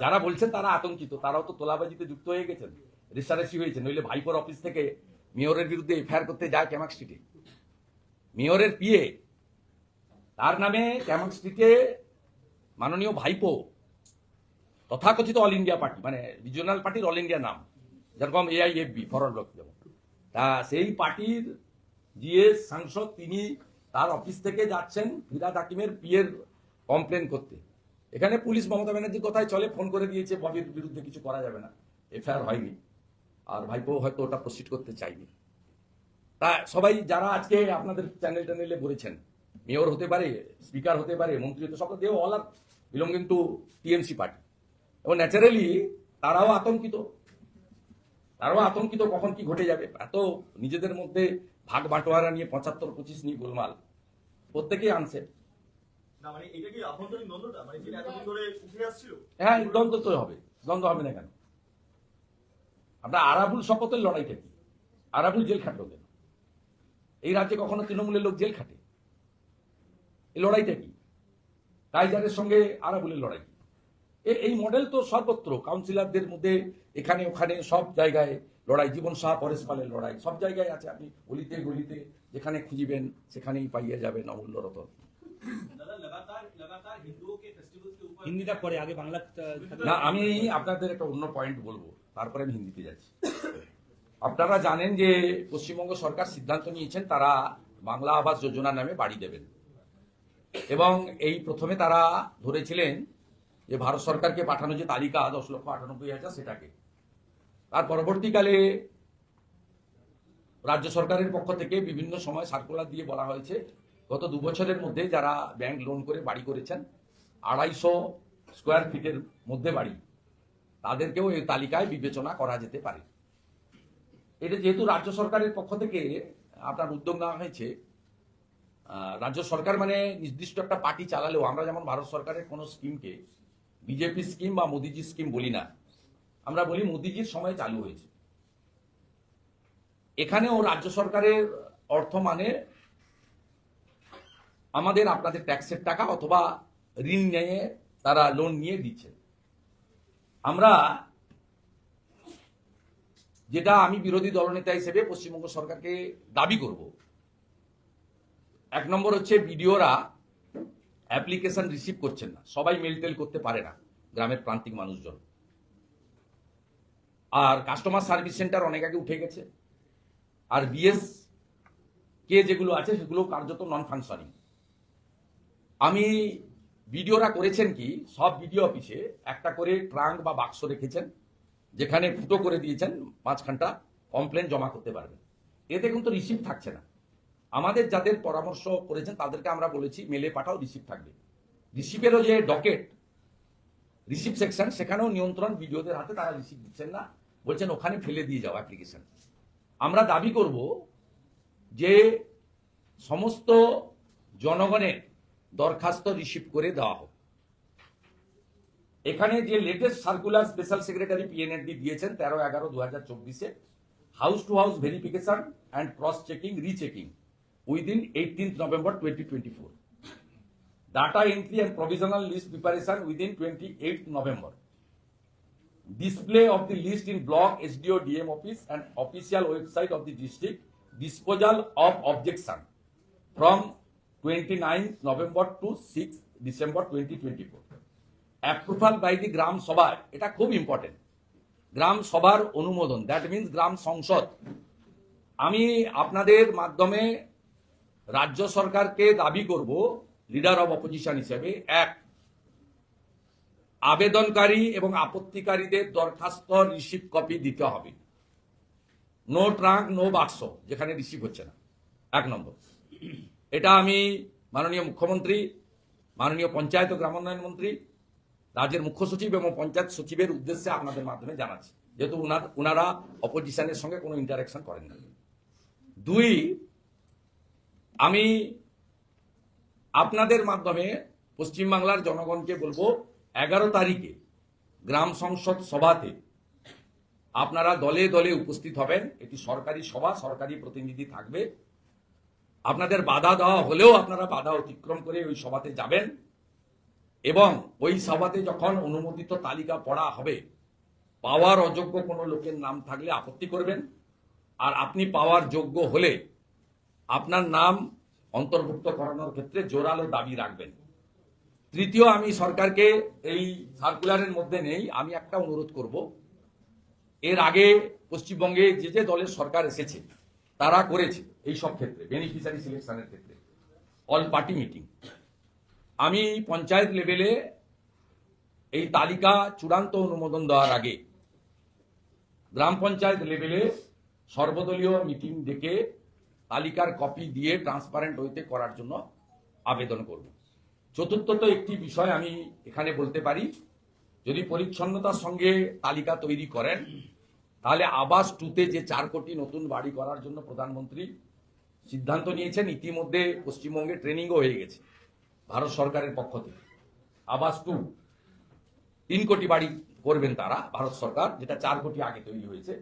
যারা বলছেন তারা আতঙ্কিত, তারাও তো তোলাবাজিতে যুক্ত হয়ে গেছেন, রেসারেসি হয়েছে। নইলে ভাইপোর অফিস থেকে মেয়রের বিরুদ্ধে এফআইআর করতে যায় ক্যামাক স্ট্রিটে, মেয়রের পিএ, তার নামে ক্যামাক স্ট্রিটে মাননীয় ভাইপো, তথাকথিত অল ইন্ডিয়া পার্টি, মানে রিজিওনাল পার্টির অল ইন্ডিয়া নাম, যেরকম এআইএফবি ফরওয়ার্ড ব্লক, যেমন তা সেই পার্টির জিএস সাংসদ, তিনি তার অফিস থেকে যাচ্ছেন ফিরাদ হাকিমের পিএর কমপ্লেন করতে। এখানে পুলিশ মমতা ব্যানার্জির কথাই চলে, ফোন করে দিয়েছে ববির বিরুদ্ধে কিছু করা যাবে না, এফআইআর হয়নি, আর ভাইপো হয়তো ওটা প্রসিড করতে চাইনি। তা সবাই যারা আজকে আপনাদের চ্যানেল ট্যানেলে বলেছেন মেয়র হতে পারে, স্পিকার হতে পারে, মন্ত্রী হতে, সব they all are belonging to TMC party, এবং ন্যাচারালি তারাও আতঙ্কিত, কখন কি ঘটে যাবে। এত নিজেদের মধ্যে ভাগ বাটোয়ারা নিয়ে 75-25 নিয়ে গোলমাল, প্রত্যেকেই আনছে। না, মানে এটা কি আভ্যন্তরীণ দ্বন্দ্বটা, মানে যেটা এতদিন ধরে উঠে আসছিল? হ্যাঁ, দ্বন্দ্ব তো হবে, দ্বন্দ্ব হবে না কেন? আপনার আরাবুল শপথের লড়াইটা কি? আরাবুল জেল খাটলো কেন? এই রাজ্যে কখনো তৃণমূলের লোক জেল খাটে? এই লড়াইটা কি? টাইজারের সঙ্গে আরাবুলের লড়াই। এই মডেল তো সর্বত্র, কাউন্সিলরদের মধ্যে এখানে ওখানে সব জায়গায় লড়াই, জীবন শাহ পরেশ পালের লড়াই সব জায়গায় আছে। আপনি গলিতে গলিতে যেখানে খুঁজিবেন সেখানেই পাইয়ে যাবেন অমূল্য রতন। হিন্দিটা পরে, আগে বাংলা। না, আমি আপনাদের একটা অন্য পয়েন্ট বলবো, তারপরে আমি হিন্দিতে যাচ্ছি। আপনারা জানেন যে পশ্চিমবঙ্গ সরকার সিদ্ধান্ত নিয়েছেন তারা বাংলা আবাস যোজনা নামে বাড়ি দেবেন, এবং এই প্রথমে তারা ধরেছিলেন যে ভারত সরকারকে পাঠানো যে তালিকা 10,98,000 সেটাকে, তার পরবর্তীকালে রাজ্য সরকারের পক্ষ থেকে বিভিন্ন সময় সার্কুলার দিয়ে বলা হয়েছে গত 2 বছরের মধ্যে যারা ব্যাংক লোন করে বাড়ি করেছেন 250 স্কোয়ার ফিটের মধ্যে বাড়ি, তাদেরকেও এই তালিকায় বিবেচনা করা যেতে পারে। এটা যেহেতু রাজ্য সরকারের পক্ষ থেকে আপনার উদ্যোগ নেওয়া হয়েছে, রাজ্য সরকার মানে নির্দিষ্ট একটা পার্টি চালালেও, আমরা যেমন ভারত সরকারের কোনো স্কিমকে বিজেপি স্কিম বা মোদিজি স্কিম বলি না, আমরা বলি মোদিজির সময় চালু হয়েছে। এখানেও রাজ্য সরকারের অর্থ মানে আমাদের আপনাদের ট্যাক্সের টাকা অথবা ঋণ নিয়ে তারা লোন নিয়ে দিচ্ছে। আমরা যেটা আমি বিরোধী দলনেতা হিসেবে পশ্চিমবঙ্গ সরকারকে দাবি করব, 1 নম্বর হচ্ছে বিডিওরা অ্যাপ্লিকেশন রিসিভ করছেন না, সবাই মেল টেল করতে পারে না, গ্রামের প্রান্তিক মানুষজন। আর কাস্টমার সার্ভিস সেন্টার অনেক আগে উঠে গেছে, আর বিএস কে যেগুলো আছে সেগুলো কার্যত নন ফাংশনিং। আমি বিডিওরা করেছেন কি, সব বিডিও অফিসে একটা করে ট্রাঙ্ক বা বাক্স রেখেছেন, যেখানে ফুটো করে দিয়েছেন 5 ঘন্টা কমপ্লেন জমা করতে পারবেন। এতে কিন্তু রিসিভ থাকছে না। আমাদের যাদের পরামর্শ করেছেন তাদেরকে আমরা বলেছি মেলে পাঠাও, রিসিভ থাকবে। রিসিভেরও যে ডকেট রিসিভ সেকশন, সেখানেও নিয়ন্ত্রণ ভিডিওদের হাতে, তারা রিসিভ দিচ্ছেন না, বলছেন ওখানে ফেলে দিয়ে যাও অ্যাপ্লিকেশন। আমরা দাবি করব যে সমস্ত জনগণের দরখাস্ত রিসিভ করে দেওয়া হোক। এখানে যে লেটেস্ট সার্কুলার স্পেশাল সেক্রেটারি পিএনএডি দিয়েছেন 13/11/2024 house to house verification and cross checking rechecking within 18th November 2024, data entry and provisional list preparation within 28th November, display of the list in block SDO DM office and official website of the district, disposal of objection from 29th November to 6th December 2024, approval by the গ্রাম সভা, এটা খুব ইম্পর্টেন্ট, গ্রাম সভার অনুমোদন, দ্যাট মিন্স গ্রাম সংসদ। আমি আপনাদের মাধ্যমে রাজ্য সরকারকে দাবি করব লিডার অব অপোজিশন হিসেবে, এক, আবেদনকারী এবং আপত্তিকারীদের দরখাস্ত রিসিভ কপি দিতে হবে, নো ট্রাঙ্ক নো বাক্স যেখানে রিসিভ হচ্ছে না, 1 নম্বর। এটা আমি মাননীয় মুখ্যমন্ত্রী, মাননীয় পঞ্চায়েত ও গ্রামোন্নয়ন মন্ত্রী, রাজ্যের মুখ্য সচিব এবং পঞ্চায়েত সচিবের উদ্দেশ্যে আপনাদের মাধ্যমে জানাচ্ছি, যেহেতু ওনারা অপোজিশনের সঙ্গে কোনো ইন্টারাকশন করেন না। 2, আমি আপনাদের মাধ্যমে পশ্চিমবাংলার জনগণকে বলবো 11 তারিখে গ্রাম সংসদ সভাতে আপনারা দলে দলে উপস্থিত হবেন। এটি সরকারি সভা, সরকারি প্রতিনিধি থাকবে। আপনাদের বাধা দেওয়া হলেও আপনারা বাধা অতিক্রম করে ওই সভাতে যাবেন এবং ওই সভাতে যখন অনুমোদিত তালিকা পড়া হবে, পাওয়ার অযোগ্য কোনো লোকের নাম থাকলে আপত্তি করবেন, আর আপনি পাওয়ার যোগ্য হলে আপনার নাম অন্তর্ভুক্ত করানোর ক্ষেত্রে জোরালো দাবি রাখবেন। 3, আমি সরকারকে, এই সার্কুলারের মধ্যে নেই, আমি একটা অনুরোধ করব, এর আগে পশ্চিমবঙ্গে যে যে দলের সরকার এসেছে তারা করেছে এই সব ক্ষেত্রে, বেনিফিশিয়ারি সিলেকশনের ক্ষেত্রে অল পার্টি মিটিং। আমি পঞ্চায়েত লেভেলে এই তালিকা চূড়ান্ত অনুমোদন দেওয়ার আগে গ্রাম পঞ্চায়েত লেভেলে সর্বদলীয় মিটিং ডেকে তালিকার কপি দিয়ে ট্রান্সপারেন্ট হইতে করার জন্য আবেদন করব। 4th একটি বিষয় আমি এখানে বলতে পারি, যদি পরিচ্ছন্নতার সঙ্গে তালিকা তৈরি করেন তাহলে আবাস 2তে যে 4 কোটি নতুন বাড়ি করার জন্য প্রধানমন্ত্রী সিদ্ধান্ত নিয়েছেন, ইতিমধ্যে পশ্চিমবঙ্গে ট্রেনিংও হয়ে গেছে ভারত সরকারের পক্ষ থেকে। আবাস 2 3 কোটি বাড়ি করবেন তারা, ভারত সরকার, যেটা 4 কোটি আগে তৈরি হয়েছে,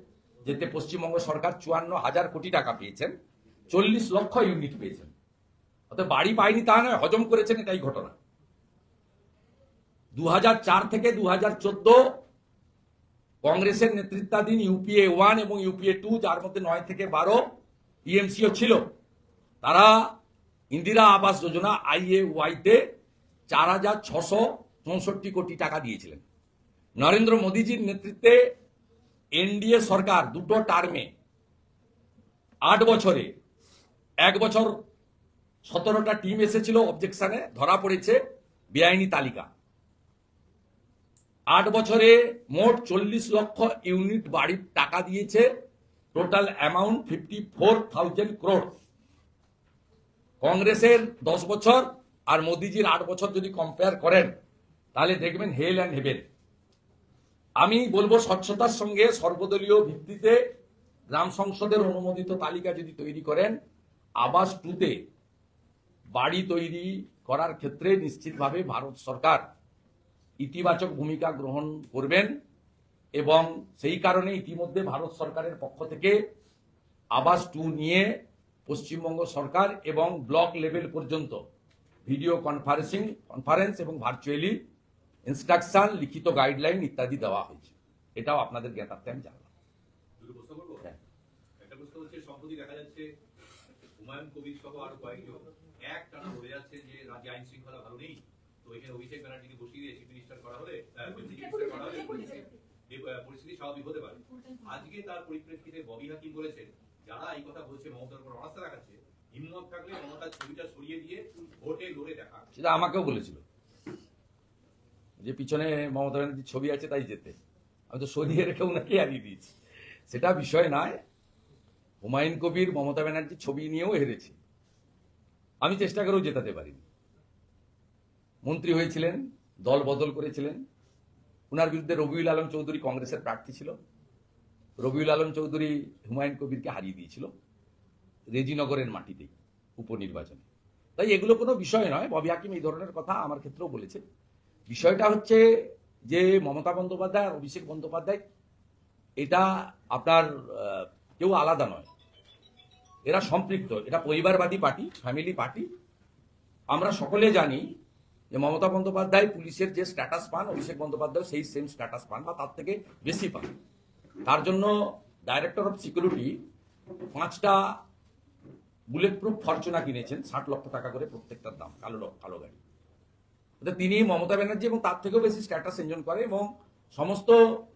যেতে পশ্চিমবঙ্গ সরকার 54,000 কোটি টাকা পেয়েছেন, 40 লক্ষ ইউনিট পেয়েছেন। অর্থাৎ বাড়ি পায়নি তা নয়, হজম করেছেন, এটাই ঘটনা। 2004 থেকে 2014 কংগ্রেসের নেতৃত্বাধীন UPA 1 এবং UPA 2, যার মধ্যে 9 থেকে 12 টিএমসিও ছিল, তারা ইন্দিরা আবাস যোজনা IAY-তে 4,664 কোটি টাকা দিয়েছিলেন। নরেন্দ্র মোদীজির নেতৃত্বে এনডিএ সরকার 2টো টার্মে 8 বছরে 1 বছর 17টা টিম এসেছিল, অবজেকশনে ধরা পড়েছে বেআইনি তালিকা। 8 বছরে মোট 40 লক্ষ ইউনিট বাড়ির টাকা দিয়েছে, টোটাল অ্যামাউন্ট 54,000 crore। কংগ্রেসের 10 বছর আর মোদিজির 8 বছর যদি কম্পেয়ার করেন তাহলে দেখবেন হেল অ্যান্ড হেভেন। আমি বলবো স্বচ্ছতার সঙ্গে সর্বদলীয় ভিত্তিতে গ্রাম সংসদের অনুমোদিত তালিকা যদি তৈরি করেন, আবাস 2তে বাড়ি তৈরি করার ক্ষেত্রে নিশ্চিতভাবে ভারত সরকার ইতিবাচক ভূমিকা গ্রহণ করবেন এবং সেই কারণে ইতিমধ্যে ভারত সরকারের পক্ষ থেকে আবাস 2 নিয়ে পশ্চিমবঙ্গ সরকার এবং ব্লক লেভেল পর্যন্ত ভিডিও কনফারেন্স এবং ভার্চুয়ালি ইনস্ট্রাকশন, লিখিত গাইডলাইন ইত্যাদি দেওয়া হয়েছে। এটাও আপনাদের জ্ঞাতার্থে আমি জানলাম। একটা প্রশ্ন হচ্ছে, সম্প্রতি দেখা যাচ্ছে হুমায়ুন কবির সহ আরো কয়েকজন একটানা বলে যাচ্ছে যে রাজ্যে আইন শৃঙ্খলা ভালো নেই, তো এখানে অভিষেক ব্যানার্জিকে বসিয়ে দিয়ে চিফ মিনিস্টার করা হলে পরিস্থিতি স্বাভাবিক হতে পারে। আজকে তার পরিপ্রেক্ষিতে ববি হাকিম বলেছেন, যারা এই কথা বলছে মমতার উপর আস্থা রাখাচ্ছে, হিম্মত থাকলে মমতার ছবিটা সরিয়ে দিয়ে ভোটে লড়ে দেখা। সেটা আমাকেও বলেছিল যে পিছনে মমতা ব্যানার্জির ছবি আছে তাই যেতে, আমি তো সরিয়ে রেখে ওনাকে হারিয়ে দিয়েছি। সেটা বিষয় নয়, হুমায়ুন কবির মমতা ব্যানার্জির ছবি নিয়েও হেরেছে, আমি চেষ্টা করেও জেতাতে পারিনি। মন্ত্রী হয়েছিলেন, দল বদল করেছিলেন। ওনার বিরুদ্ধে রবিউল আলম চৌধুরী কংগ্রেসের প্রার্থী ছিল। রবিউল আলম চৌধুরী হুমায়ুন কবিরকে হারিয়ে দিয়েছিল রেজিনগরের মাটিতেই উপনির্বাচনে। তাই এগুলো কোনো বিষয় নয়। ববি হাকিম এই ধরনের কথা আমার ক্ষেত্রেও বলেছে। বিষয়টা হচ্ছে যে মমতা বন্দ্যোপাধ্যায় আর অভিষেক বন্দ্যোপাধ্যায় এটা আপনার কেউ আলাদা নয়, এরা সম্পৃক্ত। এটা পরিবারবাদী পার্টি, ফ্যামিলি পার্টি। আমরা সকলে জানি যে মমতা বন্দ্যোপাধ্যায় পুলিশের যে স্ট্যাটাস পান, অভিষেক বন্দ্যোপাধ্যায় সেই সেম স্ট্যাটাস পান বা তার থেকে বেশি পান। তার জন্য ডাইরেক্টর অফ সিকিউরিটি 5টা বুলেট প্রুফ ফরচুনা কিনেছেন 60 লক্ষ টাকা করে প্রত্যেকটার দাম, কালো গাড়ি। তিনি মমতা ব্যানার্জি এবং তার থেকেও বেশি স্ট্যাটাস এনজয় করে এবং সমস্ত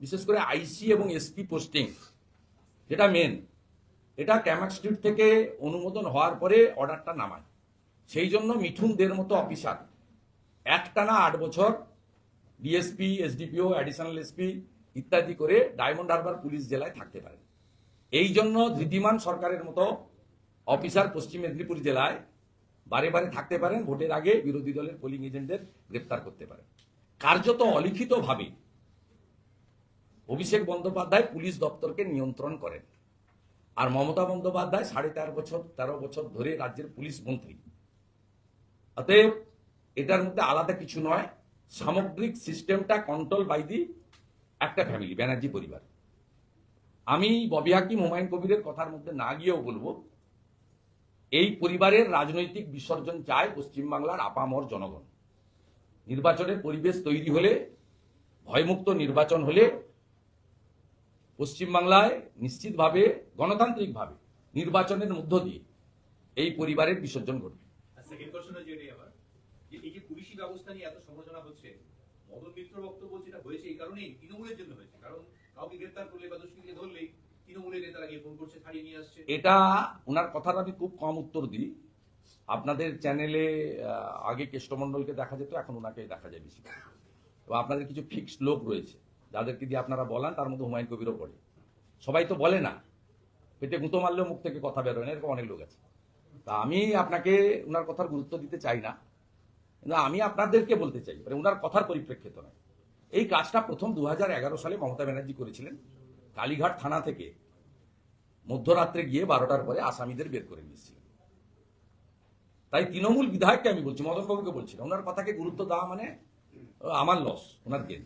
বিশেষ করে আইসি এবং এসপি পোস্টিং যেটা মেন, এটা ক্যামাক স্ট্রিট থেকে অনুমোদন হওয়ার পরে অর্ডারটা নামায়। সেই জন্য মিঠুনদের মতো অফিসার একটানা 8 বছর ডিএসপি, এসডিপিও, অ্যাডিশনাল এসপি ইত্যাদি করে ডায়মন্ড হারবার পুলিশ জেলায় থাকতে পারেন। এই জন্য ধৃতিমান সরকারের মতো অফিসার পশ্চিম মেদিনীপুর জেলায় বারে বারে থাকতে পারেন, ভোটের আগে বিরোধী দলের পোলিং এজেন্টদের গ্রেপ্তার করতে পারেন। কার্যত অলিখিতভাবে অভিষেক বন্দ্যোপাধ্যায় পুলিশ দপ্তরকে নিয়ন্ত্রণ করেন, আর মমতা বন্দ্যোপাধ্যায় 13.5 বছর ধরে রাজ্যের পুলিশ মন্ত্রী। অতএব এটার মধ্যে আলাদা কিছু নয়। সামগ্রিক সিস্টেমটা কন্ট্রোল বাই দি একটা ফ্যামিলি, ব্যানার্জি পরিবার। আমি ববি হাকিম, হুমায়ুন কবিরের কথার মধ্যে না গিয়েও বলবো, এই পরিবারের রাজনৈতিক বিসর্জন চায় পশ্চিমবাংলার আপামর জনগণ। নির্বাচনের পরিবেশ তৈরি হলে, ভয়মুক্ত নির্বাচন হলে পশ্চিমবাংলায় নিশ্চিতভাবে গণতান্ত্রিকভাবে নির্বাচনের মধ্য দিয়ে এই পরিবারের বিসর্জন ঘটবে। সেকেন্ড কোশ্চেন হচ্ছে এটাই আবার, যে এই যে পুলিশি ব্যবস্থা নিয়ে এত সমালোচনা হচ্ছে, মদন মিত্র বক্তব্য যেটা হয়েছে এই কারণেই তৃণমূলের জন্য হয়েছে, কারণ কাউকে গ্রেপ্তার করলে বা দোষীকে ধরলেই তৃণমূলের নেতারা গিয়ে ফোন করছে, ছাড়িয়ে নিয়ে আসছে। এটা ওনার কথার আমি খুব কম উত্তর দিই। আপনাদের চ্যানেলে আগে কেষ্টমণ্ডলকে দেখা যেত, এখন ওনাকে দেখা যায় বেশি। এবং আপনাদের কিছু ফিক্সড লোক রয়েছে যাদেরকে দিয়ে আপনারা বলান, তার মধ্যে হুমায়ুন কবিরও পড়ে। সবাই তো বলে না, পেটে গুঁতো মারলেও মুখ থেকে কথা বেরোয় না, এরকম অনেক লোক আছে। তা আমি আপনাকে ওনার কথার গুরুত্ব দিতে চাই না, কিন্তু আমি আপনাদেরকে বলতে চাই, মানে ওনার কথার পরিপ্রেক্ষিত নয়। এই কাজটা প্রথম 2011 সালে মমতা ব্যানার্জি করেছিলেন। কালীঘাট থানা থেকে মধ্যরাত্রে গিয়ে 12টার পরে আসামিদের বের করে নিয়েছিলেন। তাই তৃণমূল বিধায়ককে আমি বলছি, মদনবাবুকে বলছি না, ওনার কথাকে গুরুত্ব দেওয়া মানে আমার লস, ওনার গেন।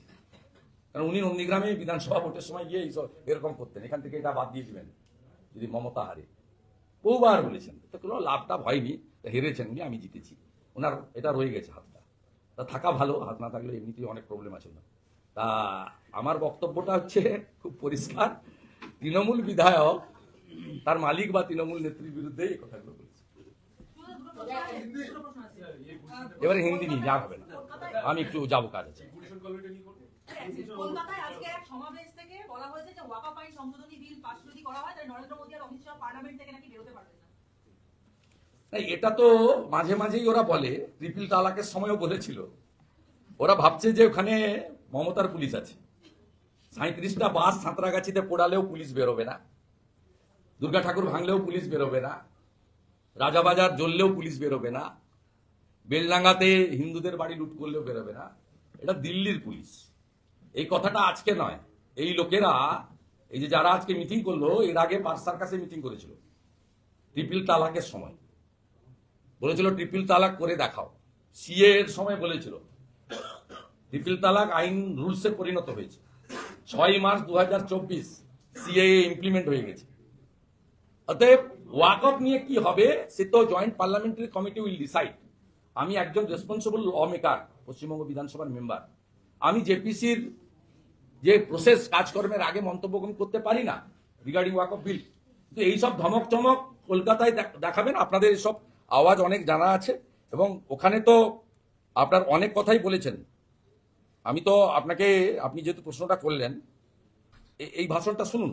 কারণ উনি নন্দীগ্রামে বিধানসভা ভোটের সময় গিয়ে এরকম করতেন, এখান থেকে এটা বাদ দিয়ে দিবেন যদি মমতা হারে, বহুবার বলেছেন। তো কোনো লাভটা হয়নি, হেরেছেন উনি, আমি জিতেছি। ওনার এটা রয়ে গেছে হাতটা, তা থাকা ভালো, হাত না থাকলে এমনিতেই অনেক প্রবলেম আছে না। তা আমার বক্তব্যটা হচ্ছে খুব পরিষ্কার, তৃণমূল বিধায়ক তার মালিক বা তৃণমূল নেত্রীর বিরুদ্ধে এই কথাগুলো বলছে। এবারে হিন্দি নিয়ে যা হবে না, আমি একটু যাবো, কাজ আছে। কলকাতায় আজকে এক সমাবেশ থেকে বলা হয়েছে যে ওয়াকফ আইন সংশোধনী বিল পাস যদি করা হয় তাহলে নরেন্দ্র মোদী আর অমিত শাহ পার্লামেন্ট থেকে নাকি বেরোতে পারবেন না। এটা তো মাঝে মাঝেই ওরা বলে, ট্রিপল তালাকের সময়ও বলেছিল। ওরা ভাবছে যে ওখানে মমতার পুলিশ আছে। 37টা বাস সাঁতরাগাছিতে পোড়ালেও পুলিশ বেরোবে না, দুর্গা ঠাকুর ভাঙলেও পুলিশ বেরোবে না, রাজাবাজার জ্বললেও পুলিশ বেরোবে না, বেলডাঙ্গাতে হিন্দুদের বাড়ি লুট করলেও বেরোবে না। এটা দিল্লির পুলিশ। এই কথাটা আজকে নয়, এই লোকেরা, এই যে যারা আজকে মিটিং করলো, এর আগে পার্ক সার্কাসে মিটিং করেছিল ট্রিপল তালাকের সময়। বলেছিল ট্রিপল তালাক করে দেখাও। সিএ এর সময় বলেছিল ট্রিপল তালাক আইন রুলসে পরিণত হয়েছে। 6 মার্চ 2024 সিএ ইমপ্লিমেন্ট হয়ে গেছে। অতএব ওয়াকফ নিয়ে কি হবে সে তো joint parliamentary committee will decide. আমি একজন রেসপন্সিবল ল মেকার, পশ্চিমবঙ্গ বিধানসভার মেম্বার। আমি জেপিসির যে প্রসেস কাজকর্মের আগে মন্তব্য করতে পারি না রিগার্ডিং ওয়াকফ বিল। কিন্তু এইসব ধমক চমক কলকাতায় দেখাবেন, আপনাদের এসব আওয়াজ অনেক জানা আছে এবং ওখানে তো আপনার অনেক কথাই বলেছেন। আমি তো আপনাকে, আপনি যেহেতু প্রশ্নটা করলেন, এই ভাষণটা শুনুন।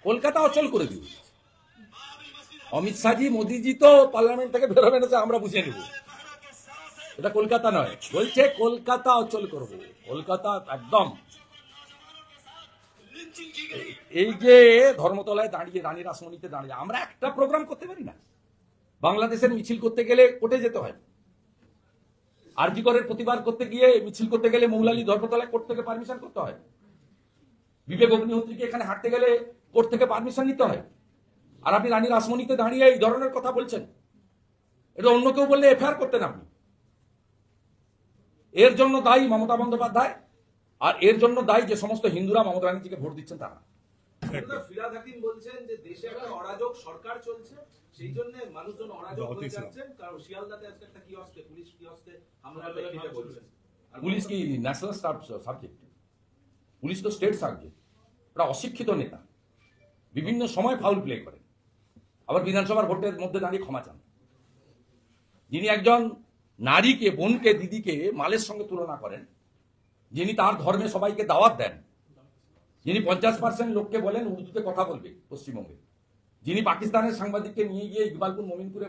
কলকাতা অচল করে দিল অমিত শাহজি, মোদিজি তো পার্লামেন্ট থেকে বেরোবে না, আমরা বুঝে নেব। এটা কলকাতা নয়, বলছে কলকাতা অচল করব। কলকাতা একদম এই যে ধর্মতলায় দাঁড়িয়ে রানী রাসমণিতে দাঁড়িয়ে আমরা একটা প্রোগ্রাম করতে পারি না? বাংলাদেশের মিছিল করতে গেলে কোর্টে যেতে হয়, আরজি করের প্রতিবাদ করতে গিয়ে মিছিল করতে গেলে মৌলালী ধর্মতলায় কোর্ট থেকে পারমিশন করতে হয়, বিবেক অগ্নিহোত্রীকে এখানে হাঁটতে গেলে কোর্ট থেকে পারমিশন নিতে হয়। আর আপনি রানী রাসমণিতে দাঁড়িয়ে এই ধরনের কথা বলছেন, এটা অন্য কেউ বললে এফআইআর করতেন আপনি। এর জন্য দায়ী মমতা বন্দ্যোপাধ্যায়, আর এর জন্য দায়ী যে সমস্ত হিন্দুরা মমতা ব্যানার্জিকে ভোট দিচ্ছেন তারা। ফিরহাদ হাকিম বলছেন যে দেশে একটা অরাজক সরকার চলছে, সেই জন্য মানুষজন অরাজক হয়ে যাচ্ছেন। কারণ শিয়ালদাতে আজকে একটা কিয়স্কে পুলিশ কিয়স্কে হামলা করে এটা বলছেন। পুলিশ কি ন্যাশনাল সাবজেক্ট? পুলিশ তো স্টেট সাবজেক্ট। ওরা অশিক্ষিত নেতা, বিভিন্ন সময় ফাউল প্লে করেন, আবার বিধানসভার ভোটের মধ্যে দাঁড়িয়ে ক্ষমা চান। যিনি একজন নারীকে, বোনকে, দিদিকে মালের সঙ্গে তুলনা করেন, যিনি তার ধর্মে সবাইকে দাওয়াত দেন, যিনি 50% লোককে বলেন উর্দুতে কথা বলবে পশ্চিমবঙ্গে, যিনি পাকিস্তানের সাংবাদিককে নিয়ে গিয়ে ইকবালপুর মোমিনপুরে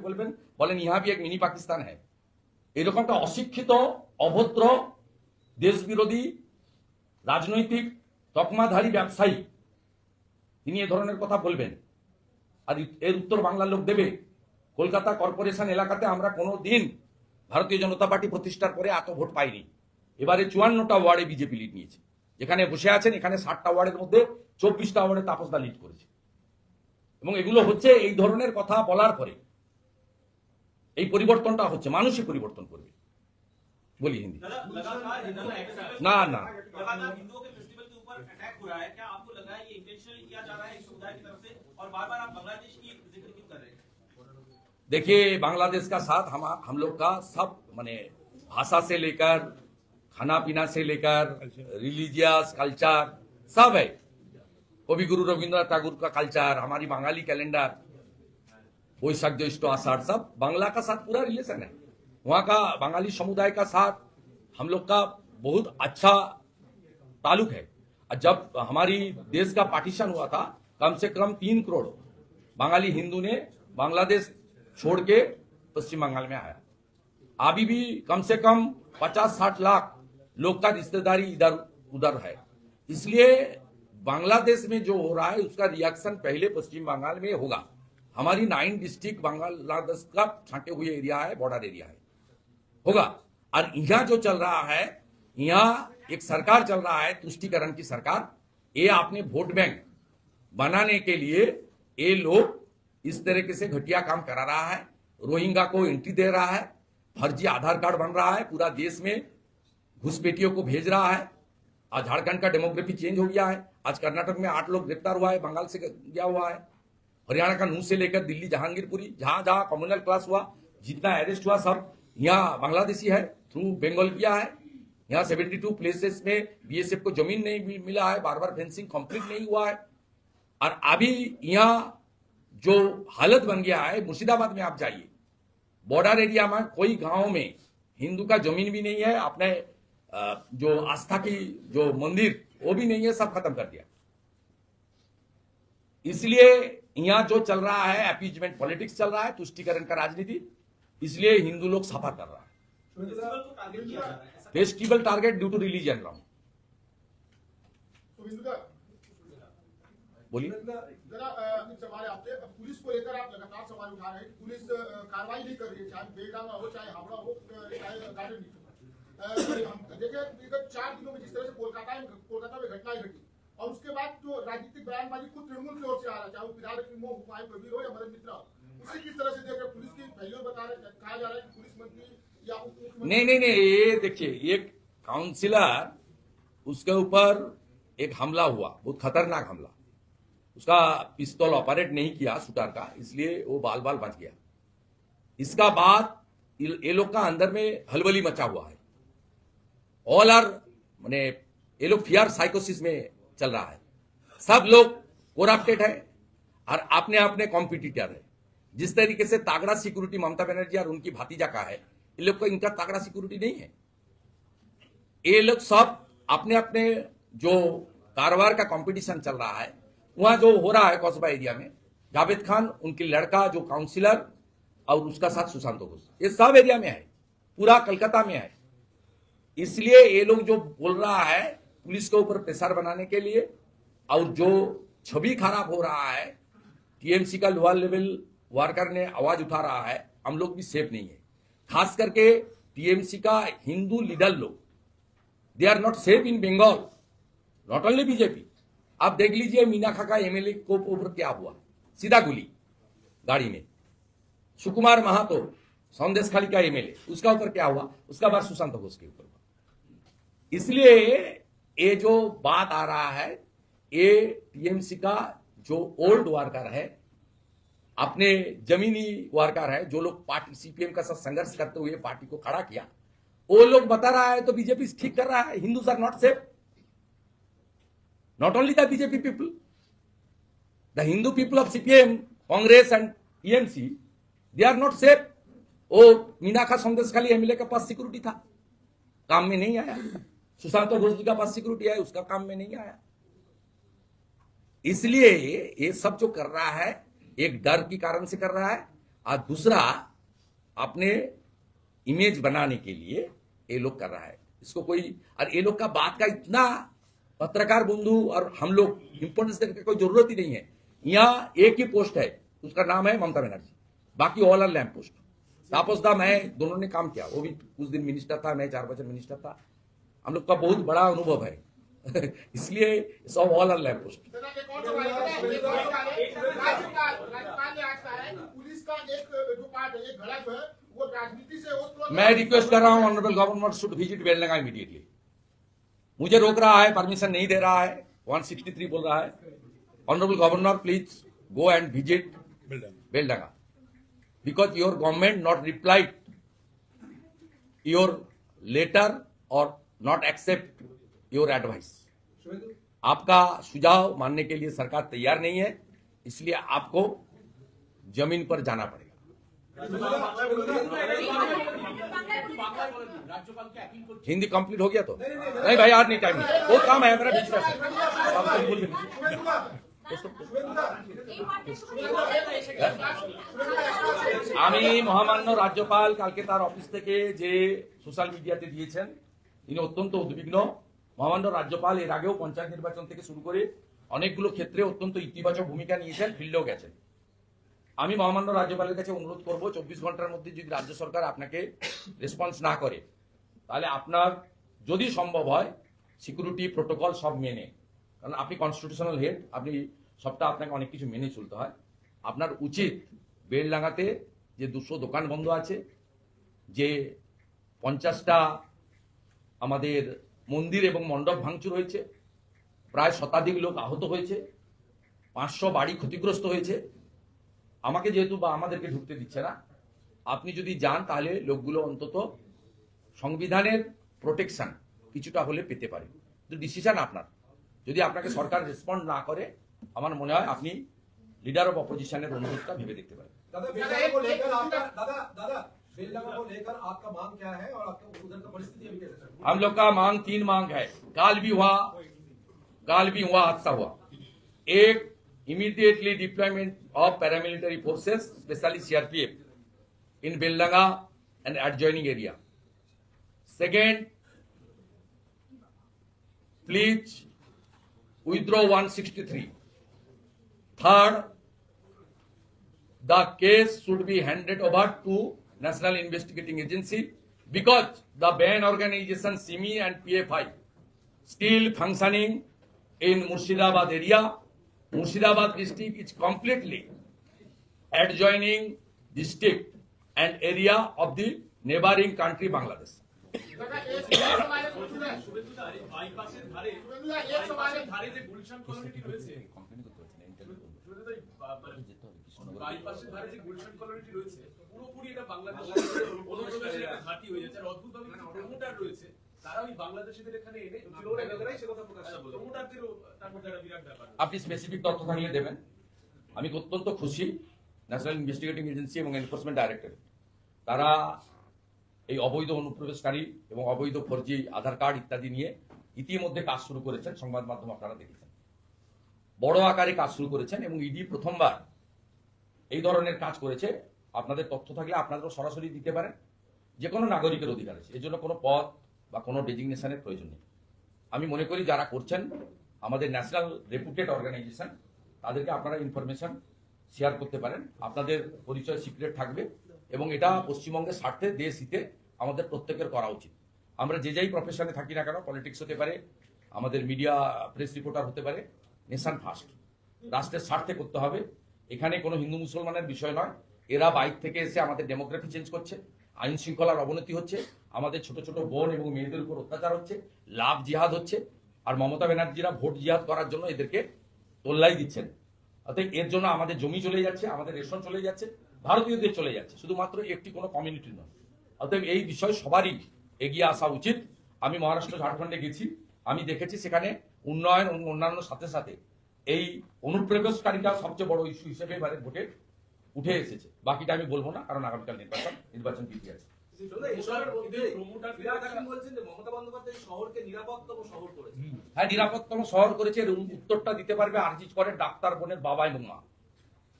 বলেন ইহা ভি এক মিনি পাকিস্তান হ্যায়, এরকম একটা অশিক্ষিত, অভদ্র, দেশবিরোধী, রাজনৈতিক তকমাধারী ব্যবসায়ী তিনি এ ধরনের কথা বলবেন, আর এর উত্তর বাংলার লোক দেবে? কলকাতা কর্পোরেশন এলাকাতে আমরা কোনো দিন ভারতীয় জনতা পার্টি প্রতিষ্ঠার পরে এত ভোট পাইনি। এবারে 54টা ওয়ার্ডে বিজেপি লিড নিয়েছে। যেখানে বসে আছেন এখানে 60টা ওয়ার্ডের মধ্যে 24টা ওয়ার্ডে তাপসদা লিড করেছে। এবং এগুলো হচ্ছে এই ধরনের কথা বলার পরে এই পরিবর্তনটা হচ্ছে, মানুষই পরিবর্তন করবে। বলি হিন্দি না না हिंदुओं के फेस्टिवल के ऊपर अटैक हो रहा है, क्या आपको लग रहा है ये इंटेंशनली किया जा रहा है इस समुदाय की तरफ से, और बार-बार आप बांग्लादेश की जिक्र क्यों कर रहे हैं? देखिए, बांग्लादेश का साथ हम लोग का सब माने भाषा से लेकर खाना पीना से लेकर रिलीजियस कल्चर सब है। कवि गुरु रविंद्रनाथ टैगोर का कल्चर, हमारी बंगाली कैलेंडर, वैशाख ज्येष्ठ आषाढ़, सब बांग्ला का साथ पूरा रिलेशन है। वहाँ का बंगाली समुदाय का साथ हम लोग का बहुत अच्छा ताल्लुक है। और जब हमारी देश का पार्टीशन हुआ था, कम से कम 3 करोड़ बंगाली हिंदू ने बांग्लादेश छोड़ के पश्चिम बंगाल में आया। अभी भी कम से कम 50-60 लाख लोग का रिश्तेदारी इधर उधर है। इसलिए बांग्लादेश में जो हो रहा है उसका रिएक्शन पहले पश्चिम बंगाल में होगा। हमारी 9 डिस्ट्रिक्ट बांग्लादेश का छांटे हुए एरिया है, बॉर्डर एरिया है, होगा। और यहाँ जो चल रहा है, यहाँ एक सरकार चल रहा है तुष्टीकरण की सरकार। ये आपने वोट बैंक बनाने के लिए ये लोग इस तरीके से घटिया काम करा रहा है। रोहिंग्या को एंट्री दे रहा है, फर्जी आधार कार्ड बन रहा है, पूरा देश में घुसपैठियों को भेज रहा है। आज झारखंड का डेमोग्राफी चेंज हो गया है। आज कर्नाटक में 8 लोग गिरफ्तार हुआ है, बंगाल से गया हुआ है। हरियाणा का नूह से लेकर दिल्ली जहांगीरपुरी, जहां जहां कम्युनल क्लास हुआ, जितना अरेस्ट हुआ सब यहाँ बांग्लादेशी है, थ्रू बंगाल किया है। यहाँ 72 प्लेसेस में बीएसएफ को जमीन नहीं मिला है, बार बार फेंसिंग कंप्लीट नहीं हुआ है। और अभी यहाँ जो हालत बन गया है, मुर्शिदाबाद में आप जाइए, बॉर्डर एरिया में कोई गांव में हिंदू का जमीन भी नहीं है, अपने जो आस्था की जो मंदिर वो भी नहीं है, सब खत्म कर दिया। इसलिए यहाँ जो चल रहा है अपीजमेंट पॉलिटिक्स चल रहा है, तुष्टीकरण का राजनीति, इसलिए हिंदू लोग सफर कर रहा है। फेस्टिवल को टारगेट किया जा रहा है, ऐसा festival target due to religion round. बोलिए। जरा एक सवाल है आपसे, पुलिस को लेकर आप लगातार सवाल उठा रहे हैं। पुलिस कार्रवाई नहीं कर रही है, चाहे बेलडांगा हो, चाहे हावड़ा हो, चाहे गार्डन देखिए विगत 4 दिनों में जिस तरह से कोलकाता में घटनाएं घटी, और उसके बाद जो राजनीतिक बयानबाजी खुद तृणमूल की ओर से आ रहा है, चाहे वो विधायक हुमायूं कबीर हो या मदन मित्रा हो, उसी किस तरह से देख रहे पुलिस की फेल्योर कहा जा रहा है कि पुलिस मंत्री या नहीं, ये देखिए, एक काउंसिलर, उसके ऊपर एक हमला हुआ, बहुत खतरनाक हमला। उसका पिस्तौल ऑपरेट नहीं किया शूटर का, इसलिए वो बाल बाल बच गया। इसका बाद ये लोग का अंदर में हलबली मचा हुआ है। ऑल आर माने ये लोग फियर साइकोसिस में चल रहा है। सब लोग कोरप्टेड है और अपने अपने कॉम्पिटिटर है। जिस तरीके से तागड़ा सिक्योरिटी ममता बनर्जी और उनकी भातीजा का है, ये लोग को इनका तागड़ा सिक्योरिटी नहीं है। ये लोग सब अपने अपने जो कारोबार का कंपटीशन चल रहा है, वहां जो हो रहा है कस्बा एरिया में, जावेद खान, उनकी लड़का जो काउंसिलर और उसका साथ सुशांत घोष, ये सब एरिया में है, पूरा कलकत्ता में है। इसलिए ये लोग जो बोल रहा है पुलिस के ऊपर प्रेशर बनाने के लिए, और जो छवि खराब हो रहा है, टीएमसी का लोअर लेवल वर्कर ने आवाज उठा रहा है, हम लोग भी सेफ नहीं है। खास करके टीएमसी का हिंदू लीडर लोग, they are not safe in Bengal, not only BJP. आप देख लीजिए मीनाखा का एमएलए को ऊपर क्या हुआ, सीधा गोली गाड़ी में। सुकुमार महातो संदेशखाली का एमएलए, उसका ऊपर क्या हुआ, उसका बाद सुशांत घोष के ऊपर हुआ। इसलिए ये जो बात आ रहा है, ये टीएमसी का जो ओल्ड वर्कर है, अपने जमीनी वर्कर है, जो लोग पार्टी सीपीएम का साथ संघर्ष करते हुए पार्टी को खड़ा किया, वो लोग बता रहा है तो बीजेपी ठीक कर रहा है। Hindus are not safe, not only the BJP people, the Hindu people of CPM, Congress and TMC, they are not safe. वो मीनाखा संदेशखाली एमएलए के पास सिक्योरिटी था, काम में नहीं आया। सुशांत घोष जी का पास सिक्योरिटी है, उसका काम में नहीं आया। इसलिए ये सब जो कर रहा है, एक डर के कारण से कर रहा है, और दूसरा अपने इमेज बनाने के लिए ये लोग कर रहा है। इसको कोई, और ये लोग का बात का इतना पत्रकार बंधु और हम लोग इंपोर्टेंस देने की कोई जरूरत ही नहीं है। यहाँ एक ही पोस्ट है, उसका नाम है ममता बनर्जी, बाकी ऑल आर लैंप पोस्ट। तापस दा मैं दोनों ने काम किया, वो भी कुछ दिन मिनिस्टर था, मैं 4 बजे मिनिस्टर था, हम लोग का बहुत बड़ा अनुभव है। इसलिए सब ऑल आर लैंप पोस्ट। राज्यपाल ने आज कहा है कि पुलिस का एक जो पार्ट है, एक घड़ा जो है वो राजनीति से मैं रिक्वेस्ट कर रहा हूं, honourable governor should visit Beldanga immediately. मुझे रोक रहा है, परमिशन नहीं दे रहा है, 163 बोल रहा है। Honourable governor please go and visit Beldanga, because your government not replied your letter or not accept your advice। आपका सुझाव मानने के लिए सरकार तैयार नहीं है, इसलिए आपको जमीन पर जाना पड़ेगा। हिंदी कंप्लीट हो गया तो नहीं भाई, आज नहीं, टाइम नहीं, बहुत काम है मेरा बिजनेस है। আমি মহামান্য রাজ্যপাল কালকে তার অফিস থেকে যে সোশ্যাল মিডিয়াতে দিয়েছেন, তিনি অত্যন্ত উদ্বিগ্ন। মহামান্য রাজ্যপাল এর আগেও পঞ্চায়েত নির্বাচন থেকে শুরু করে অনেকগুলো ক্ষেত্রে অত্যন্ত ইতিবাচক ভূমিকা নিয়েছেন, ফিল্ডেও গেছেন। আমি মহামান্য রাজ্যপালের কাছে অনুরোধ করব, 24 ঘন্টার মধ্যে যদি রাজ্য সরকার আপনাকে রেসপন্স না করে, তাহলে আপনার যদি সম্ভব হয় সিকিউরিটি প্রোটোকল সব মেনে, কারণ আপনি কনস্টিটিউশনাল হেড, আপনি সবটা আপনাকে অনেক কিছু মেনে চলতে হয়। আপনার উচিত বেলডাঙ্গাতে যে 200 দোকান বন্ধ আছে, যে 50টা আমাদের মন্দির এবং মণ্ডপ ভাঙচুর হয়েছে, প্রায় শতাধিক লোক আহত হয়েছে, 500 বাড়ি ক্ষতিগ্রস্ত হয়েছে, আমাকে যেহেতু বা আমাদেরকে ঢুকতে দিচ্ছে না, আপনি যদি যান তাহলে লোকগুলো অন্তত সংবিধানের প্রোটেকশন কিছুটা হলে পেতে পারে। তো ডিসিশন আপনার, যদি আপনাকে সরকার রেসপন্ড না করে, আমার মনে হয় আপনি লিডার অফ অপোজিশনের অনুরোধটা ভেবে দেখতে পারেন। बेलडंगा को लेकर आपका मांग क्या है और आपका उधर का परिस्थिति अभी कैसे चल रही है? हम लोग का मांग 3 मांग है। काल भी हुआ हादसा हुआ। एक, immediately deployment of paramilitary forces, specially CRPF in Beldanga and adjoining area. Second, please withdraw 163. Third, the case should be handed over to National Investigating Agency because the banned organization SIMI and PFI still functioning in Murshidabad area. Murshidabad district is completely adjoining district and area of the neighboring country Bangladesh. বাইপাসের ধারে যে গুলশান কলোনিটি রয়েছে, বাইপাসের ধারে যে গুলশান কলোনিটি রয়েছে, পুরোপুরি এটা বাংলাদেশের অনুপ্রবেশের একটা ঘাঁটি হয়ে যাচ্ছে। আর অদ্ভুতভাবে কিছু প্রমোটার রয়েছে, তারা ওই বাংলাদেশিদের এখানে এনে সে কথা প্রকাশ করে, প্রমোটারদেরও তার মধ্যে একটা বিরাট ব্যাপার। আপনি স্পেসিফিক তথ্য থাকলে দেবেন। আমি অত্যন্ত খুশি, ন্যাশনাল ইনভেস্টিগেটিং এজেন্সি এবং এনফোর্সমেন্ট ডাইরেক্টরেট তারা এই অবৈধ অনুপ্রবেশকারী এবং অবৈধ ফর্জি আধার কার্ড ইত্যাদি নিয়ে ইতিমধ্যে কাজ শুরু করেছেন। সংবাদ মাধ্যম আপনারা দেখেছেন, বড় আকারে কাজ শুরু করেছেন এবং ইডি প্রথমবার এই ধরনের কাজ করেছে। আপনাদের তথ্য থাকলে আপনাদেরও সরাসরি দিতে পারেন। যে কোনো নাগরিকের অধিকার আছে, এর জন্য কোনো পদ বা কোনো ডেজিগনেশনের প্রয়োজন নেই। আমি মনে করি যারা করছেন আমাদের ন্যাশনাল রেপুটেড অর্গানাইজেশন, তাদেরকে আপনারা ইনফরমেশন শেয়ার করতে পারেন। আপনাদের পরিচয় সিক্রেট থাকবে এবং এটা পশ্চিমবঙ্গের স্বার্থে দেশ হিতে আমাদের প্রত্যেকের করা উচিত। আমরা যে যাই প্রফেশনে থাকি না কেন, পলিটিক্স হতে পারে, আমাদের মিডিয়া প্রেস রিপোর্টার হতে পারে, নেশন ফার্স্ট, রাষ্ট্রের স্বার্থে করতে হবে। এখানে কোনো হিন্দু মুসলমানের বিষয় নয়। এরা বাইরে থেকে এসে আমাদের ডেমোগ্রাফি চেঞ্জ করছে, আইন শৃঙ্খলার অবনতি হচ্ছে, আমাদের ছোট ছোট বোন এবং মেয়েদের উপর অত্যাচার হচ্ছে, লাভ জিহাদ হচ্ছে, আর মমতা ব্যানার্জিরা ভোট জিহাদ করার জন্য এদেরকে তোল্লাই দিচ্ছেন। অর্থাৎ এর জন্য আমাদের জমি চলে যাচ্ছে, আমাদের রেশন চলে যাচ্ছে, ভারতীয়দের চলে যাচ্ছে, শুধুমাত্র একটি কোনো কমিউনিটি নয়। অতএব এই বিষয় সবারই এগিয়ে আসা উচিত। আমি মহারাষ্ট্র ঝাড়খণ্ডে গেছি, আমি দেখেছি সেখানে উন্নয়ন এবং অন্যান্য সাথে সাথে এই অনুপ্রবেশকারীটা সবচেয়ে বড় ইস্যু হিসেবে এবারে ভোটে উঠে এসেছে। বাকিটা আমি বলবো না, কারণ আগামীকাল নির্বাচন পিছিয়ে আছে। হ্যাঁ, নিরাপত্তম শহর করেছে। এর উত্তরটা দিতে পারবে আরজিট করে ডাক্তার বোনের বাবা এবং মা।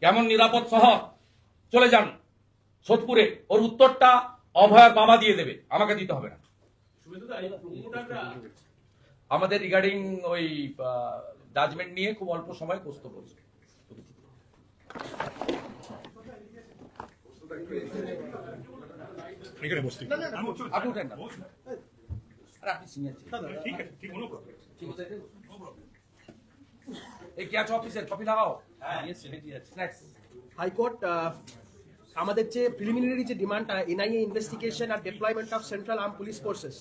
কেমন নিরাপদ শহর? চলে যান সোদপুরে, ওর উত্তরটা অভয়ের বাবা দিয়ে দেবে, আমাকে দিতে হবে না। আমাদের রিগার্ডিং ওই জাজমেন্ট নিয়ে খুব অল্প সময় প্রস্ত করছে। আপনি উঠেন না, আপনি সিনিয়র এই কি আছে অফিসের কপি লাগাও। হাইকোর্ট আমাদের যে প্রিলিমিনারি যে ডিমান্ডটা এনআইএ ইনভেস্টিগেশন আর deployment of central arm police forces,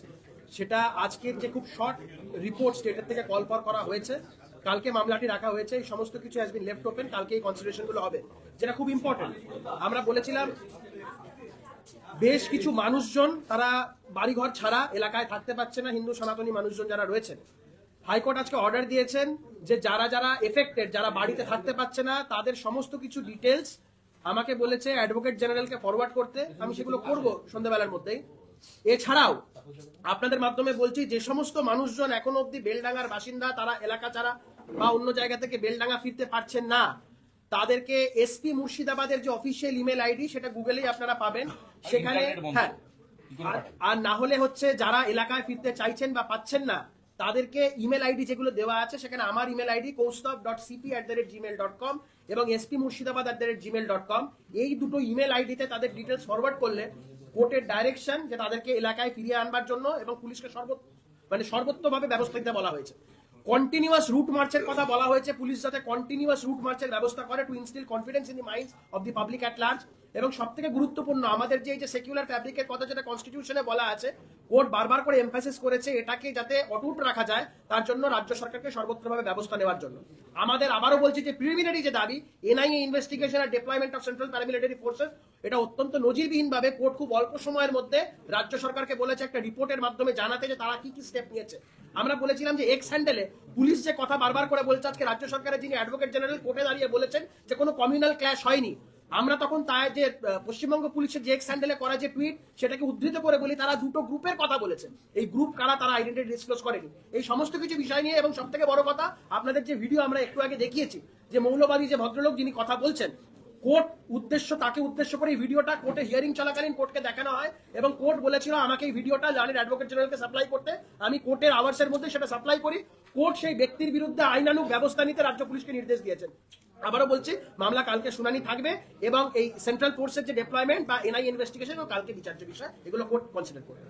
সেটা আজকের যে খুব শর্ট রিপোর্ট স্টেটের থেকে কল ফর করা হয়েছে, কালকে মামলাটি রাখা হয়েছে, এই সমস্ত কিছু হ্যাজ বিন লেফট ওপেন। কালকে এই কনসিডারেশনগুলো হবে, যেটা খুব ইম্পর্টেন্ট। আমরা বলেছিলাম বেশ কিছু মানুষজন তারা বাড়িঘর ছাড়া এলাকায় থাকতে পারছে না, হিন্দু সনাতনী মানুষজন যারা রয়েছেন। হাইকোর্ট আজকে অর্ডার দিয়েছেন যে যারা যারা এফেক্টেড, যারা বাড়িতে থাকতে পারছে না, তাদের সমস্ত কিছু ডিটেলস আমাকে বলেছে অ্যাডভোকেট জেনারেলকে ফরওয়ার্ড করতে। আমি সেগুলো করব সন্ধ্যাবেলার মধ্যেই। এছাড়াও আপনাদের মাধ্যমে বলছি, যে সমস্ত মানুষজন এখনো অব্দি বেলডাঙ্গার বাসিন্দা, তারা এলাকা ছাড়া বা অন্য জায়গা থেকে বেলডাঙ্গা ফিরতে পারছেন না, তাদেরকে এসপি মুর্শিদাবাদের যে অফিসিয়াল ইমেল আইডি, সেটা গুগলেই আপনারা পাবেন, সেখানে হ্যাঁ, আর না হলে হচ্ছে যারা এলাকায় ফিরতে চাইছেন বা পাচ্ছেন না, তাদেরকে ইমেল আইডি যেগুলো দেওয়া আছে, সেখানে আমার ইমেল আইডি kaustubh.cp@gmail.com এবং spmurshidabad@gmail.com, এই দুটো ইমেল আইডিতে তাদের ডিটেলস ফরওয়ার্ড করলে কোর্টের ডাইরেকশন যে তাদেরকে এলাকায় ফিরিয়ে আনবার জন্য এবং পুলিশকে সর্বোত্তমভাবে ব্যবস্থা নিতে বলা হয়েছে। কন্টিনিউয়াস রুট মার্চের কথা বলা হয়েছে, পুলিশ যাতে কন্টিনিউয়াস রুট মার্চের ব্যবস্থা করে to instill confidence in the minds of the public at large. এবং সবথেকে গুরুত্বপূর্ণ, আমাদের যে এই যে সেকুলার ফ্যাব্রিকের কথা যেটা কনস্টিটিউশনে বলা আছে, কোর্ট বারবার করে এমফাসিস করেছে এটাকে যাতে অটুট রাখা যায়, তার জন্য রাজ্য সরকারকে সর্বত্রভাবে ব্যবস্থা নেওয়ার জন্য। আমাদের আবারও বলছি যে প্রিলিমিনারি যে দাবি এনআইএ ইনভেস্টিগেশন আর deployment of central paramilitary forces, এটা অত্যন্ত নজিরবিহীন ভাবে কোর্ট খুব অল্প সময়ের মধ্যে রাজ্য সরকারকে বলেছে একটা রিপোর্টের মাধ্যমে জানাতে যে তারা কি কি স্টেপ নিয়েছে। আমরা বলেছিলাম যে এক্স হ্যান্ডেলে পুলিশ যে কথা বারবার করে বলছে, আজকে রাজ্য সরকারের যিনি অ্যাডভোকেট জেনারেল কোর্টে দাঁড়িয়ে বলেছেন যে কোনো কমিউনাল ক্ল্যাশ হয়নি। আমরা তখন তাই যে পশ্চিমবঙ্গ পুলিশের যে এক্স হ্যান্ডেলে করা যে টুইট, সেটাকে উদ্ধৃত করে বলি তারা দুটো গ্রুপের কথা বলেছেন। এই গ্রুপ কারা তারা আইডেন্টিটি ডিসক্লোজ করেনি। এই সমস্ত কিছু বিষয় নিয়ে এবং সব থেকে বড় কথা, আপনাদের যে ভিডিও আমরা একটু আগে দেখিয়েছি, যে মৌলবাদী যে ভদ্রলোক যিনি কথা বলছেন, কোর্ট তাকে উদ্দেশ্য করে এই ভিডিওটা কোর্টে হিয়ারিং চলাকালীন কোর্টকে দেখানো হয় এবং কোর্ট বলেছিল আমাকে এই ভিডিওটা জানির অ্যাডভোকেট জেনারেলকে সাপ্লাই করতে। আমি কোর্টের আওয়ার্সের মধ্যে সেটা সাপ্লাই করি। কোর্ট সেই ব্যক্তির বিরুদ্ধে আইনানুগ ব্যবস্থা নিতে রাজ্য পুলিশকে নির্দেশ দিয়েছেন। আবারও বলছি, মামলা কালকে শুনানি থাকবে এবং এই সেন্ট্রাল ফোর্সের যে ডিপ্লয়মেন্ট বা এনআইএ ইনভেস্টিগেশন কালকে বিচার্য বিষয়, এগুলো কোর্ট কনসিডার করবে।